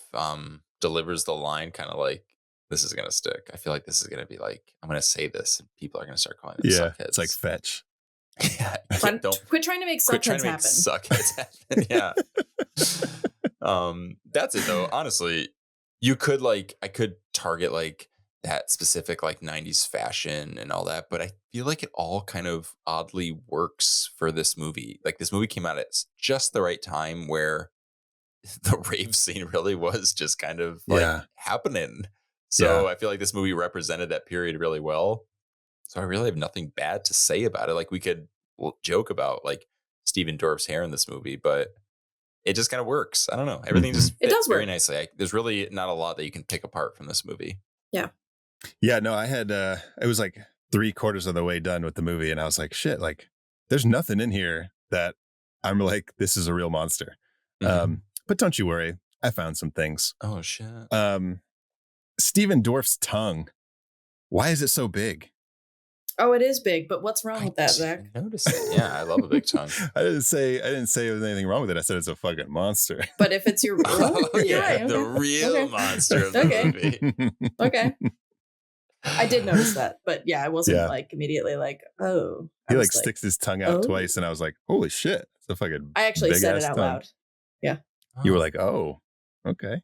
delivers the line kind of like, this is going to stick. I feel like this is going to be like, I'm going to say this and people are going to start calling them suckheads. It's like fetch. Yeah. Quit trying to make suckheads happen. Suckheads happen. Yeah. That's it though. Honestly, you could I could target like that specific like 90s fashion and all that, but I feel like it all kind of oddly works for this movie. Like this movie came out at just the right time where the rave scene really was just kind of happening. So I feel like this movie represented that period really well. So I really have nothing bad to say about it. Like we could joke about like Steven Dorff's hair in this movie, but it just kind of works. I don't know. Everything just fits very nicely. There's really not a lot that you can pick apart from this movie. Yeah. Yeah, no, I had, it was like 3/4 of the way done with the movie. And I was like, shit, like there's nothing in here that I'm like, this is a real monster. But don't you worry. I found some things. Oh, shit. Steven Dorff's tongue. Why is it so big? Oh, it is big, but what's wrong with that, Zach? Notice it. Yeah, I love a big tongue. I didn't say there was anything wrong with it. I said it's a fucking monster. But if it's your the real monster of the movie. Okay. I did notice that, but yeah, I wasn't like immediately like, oh. He like sticks his tongue out twice, and I was like, holy shit. It's a fucking I actually said it out tongue. loud. Yeah. You were like, oh, okay.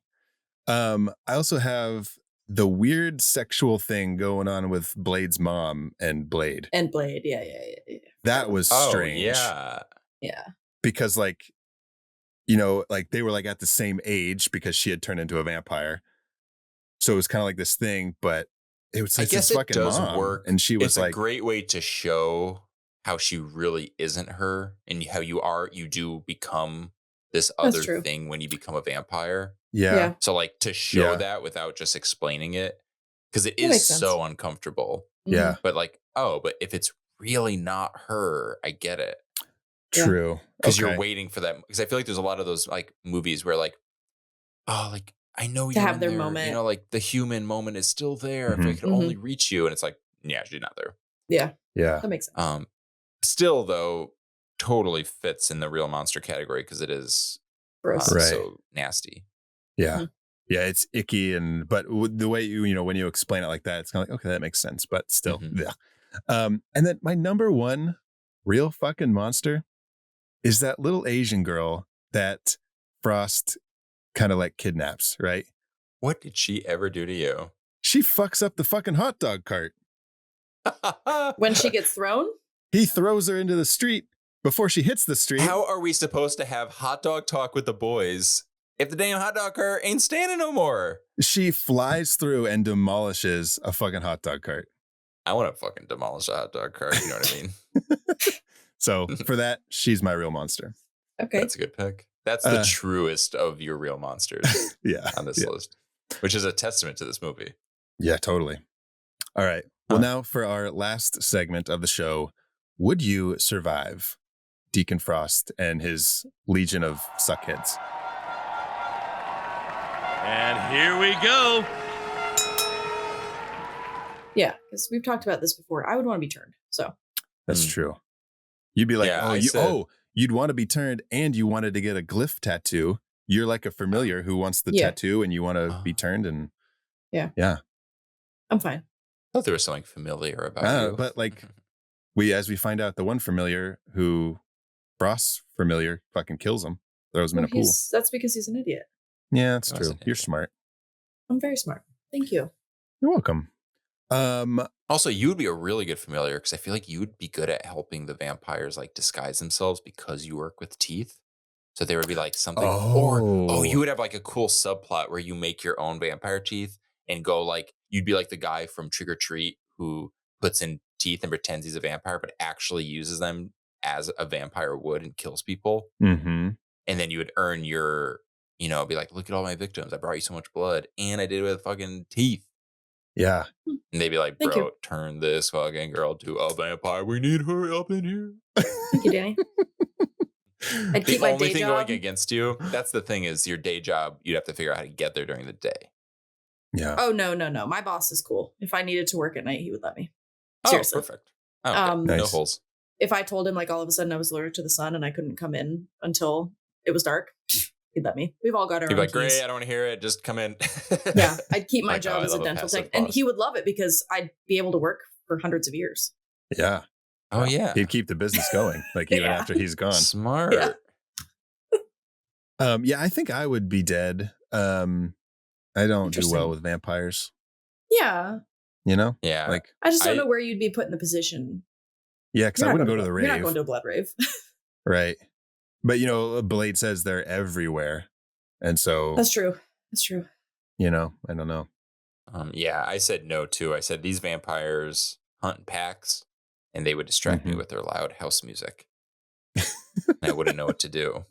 I also have the weird sexual thing going on with Blade's mom and Blade. Yeah. That was strange. Yeah. Because like, like they were like at the same age because she had turned into a vampire. So it was kind of like this thing, but it was I like guess this it fucking does mom. work. And she was it's like a great way to show how she really isn't her and how you do become this other thing when you become a vampire. Yeah. So like to show that without just explaining it, because it is so uncomfortable. Yeah. But like, but if it's really not her, I get it. True. Because you're waiting for that. Because I feel like there's a lot of those like movies where like, like I know you have their moment. Like the human moment is still there. If I could only reach you, and it's like, yeah, she's not there. Yeah. Yeah. That makes sense. Still though, totally fits in the real monster category because it is so nasty. Yeah. Yeah, it's icky, but the way when you explain it like that, it's kind of like, okay, that makes sense, but still, yeah. And then my number one real fucking monster is that little Asian girl that Frost kind of like kidnaps, right? What did she ever do to you? She fucks up the fucking hot dog cart. When she gets thrown? He throws her into the street before she hits the street. How are we supposed to have hot dog talk with the boys if the damn hot dog cart ain't standing no more? She flies through and demolishes a fucking hot dog cart. I want to fucking demolish a hot dog cart. You know what I mean? So for that, she's my real monster. Okay. That's a good pick. That's the truest of your real monsters on this list, which is a testament to this movie. Yeah, totally. All right. Well, now for our last segment of the show, would you survive Deacon Frost and his legion of suckheads? And here we go. Yeah, because we've talked about this before. I would want to be turned. So that's true. You'd be like, you'd want to be turned and you wanted to get a glyph tattoo. You're like a familiar who wants the tattoo and you want to be turned. And yeah, I'm fine. I thought there was something familiar about you. But like as we find out, the one familiar who Frost's familiar fucking kills him, throws him in a pool. That's because he's an idiot. Yeah, that's true. You're smart. I'm very smart. Thank you. You're welcome. Also, you would be a really good familiar because I feel like you would be good at helping the vampires like disguise themselves because you work with teeth. So there would be like something, or you would have like a cool subplot where you make your own vampire teeth and go like, you'd be like the guy from Trick or Treat who puts in teeth and pretends he's a vampire, but actually uses them as a vampire would and kills people. Mm-hmm. And then you would earn your, be like, look at all my victims. I brought you so much blood and I did it with fucking teeth. Yeah. And they'd be like, Thank bro, you. turn this fucking girl to a vampire. We need her up in here. Thank you, Danny. I'd keep The my only day thing job. going against you, that's the thing, is your day job, you'd have to figure out how to get there during the day. Yeah. Oh, no. My boss is cool. If I needed to work at night, he would let me. Seriously. Oh, perfect. Oh, okay. No Nice. holes. If I told him like all of a sudden I was allergic to the sun and I couldn't come in until it was dark, he'd let me. We've all got our He'd own be like, keys. great, I don't want to hear it. Just come in. Yeah, I'd keep my Like, job I as a love dental passive tech. And boss. he would love it because I'd be able to work for hundreds of years. Yeah. Oh, yeah. He'd keep the business going, like even Yeah. after he's gone. Smart. Yeah. Yeah, I think I would be dead. I don't do well Interesting. with vampires, Yeah. you know? Yeah. Like, I just don't know where you'd be put in the position. yeah, because You're I not wouldn't go going to the You're not rave. going to a blood rave. Right. But, Blade says they're everywhere. And so, That's true. I don't know. Yeah, I said no, too. I said these vampires hunt in packs, and they would distract me with their loud house music. And I wouldn't know what to do.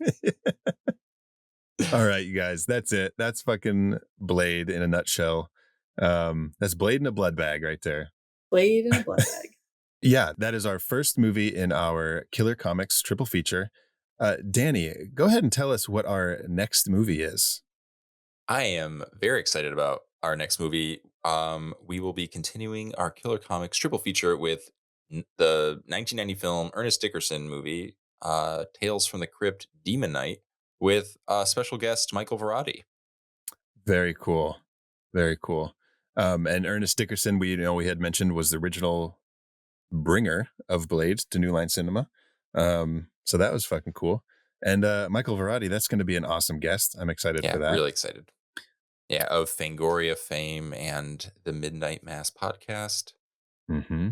All right, you guys, that's it. That's fucking Blade in a nutshell. That's Blade in a blood bag right there. Blade in a blood bag. Yeah, that is our first movie in our Killer Comics triple feature. Danny, go ahead and tell us what our next movie is. I am very excited about our next movie. We will be continuing our Killer Comics triple feature with the 1990 film Ernest Dickerson movie, Tales from the Crypt Demon Knight, with special guest Michael Varrati. Very cool. Very cool. And Ernest Dickerson, we had mentioned, was the original bringer of Blade to New Line Cinema. So that was fucking cool. And Michael Varrati, that's going to be an awesome guest. I'm excited for that. Yeah, really excited. Yeah, of Fangoria fame and the Midnight Mass podcast. Mm-hmm.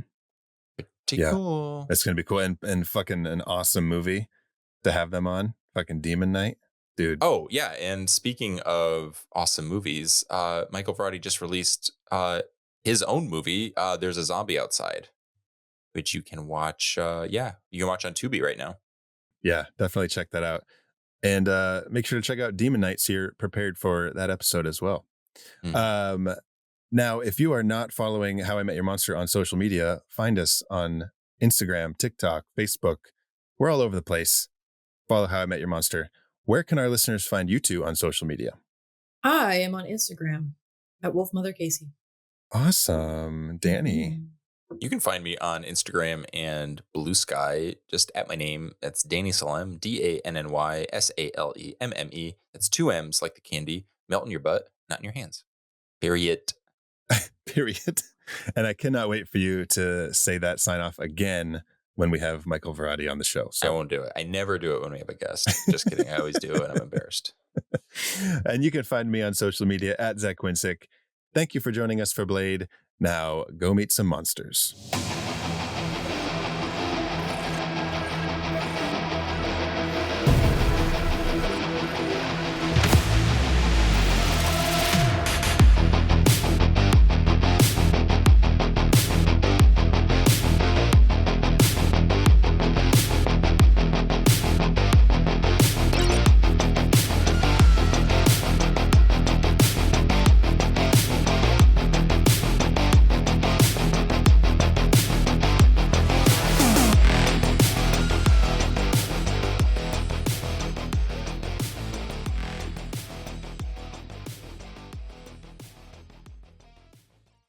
Pretty cool. That's going to be cool. And fucking an awesome movie to have them on. Fucking Demon Knight. Dude. Oh, yeah. And speaking of awesome movies, Michael Varrati just released his own movie, There's a Zombie Outside, which you can watch. You can watch on Tubi right now. Yeah, definitely check that out. And make sure to check out Demon Knights here, prepared for that episode as well. Now, if you are not following How I Met Your Monster on social media, find us on Instagram, TikTok, Facebook. We're all over the place. Follow How I Met Your Monster. Where can our listeners find you two on social media? I am on Instagram at Wolf Mother Casey. Awesome. Danny. You can find me on Instagram and Blue Sky, just at my name. That's Danny Salem, DANNY SALEMME. That's 2 M's like the candy. Melt in your butt, not in your hands. Period. Period. And I cannot wait for you to say that sign off again when we have Michael Varrati on the show. So I won't do it. I never do it when we have a guest. Just kidding. I always do it and I'm embarrassed. And you can find me on social media at Zach Winsick. Thank you for joining us for Blade. Now go meet some monsters.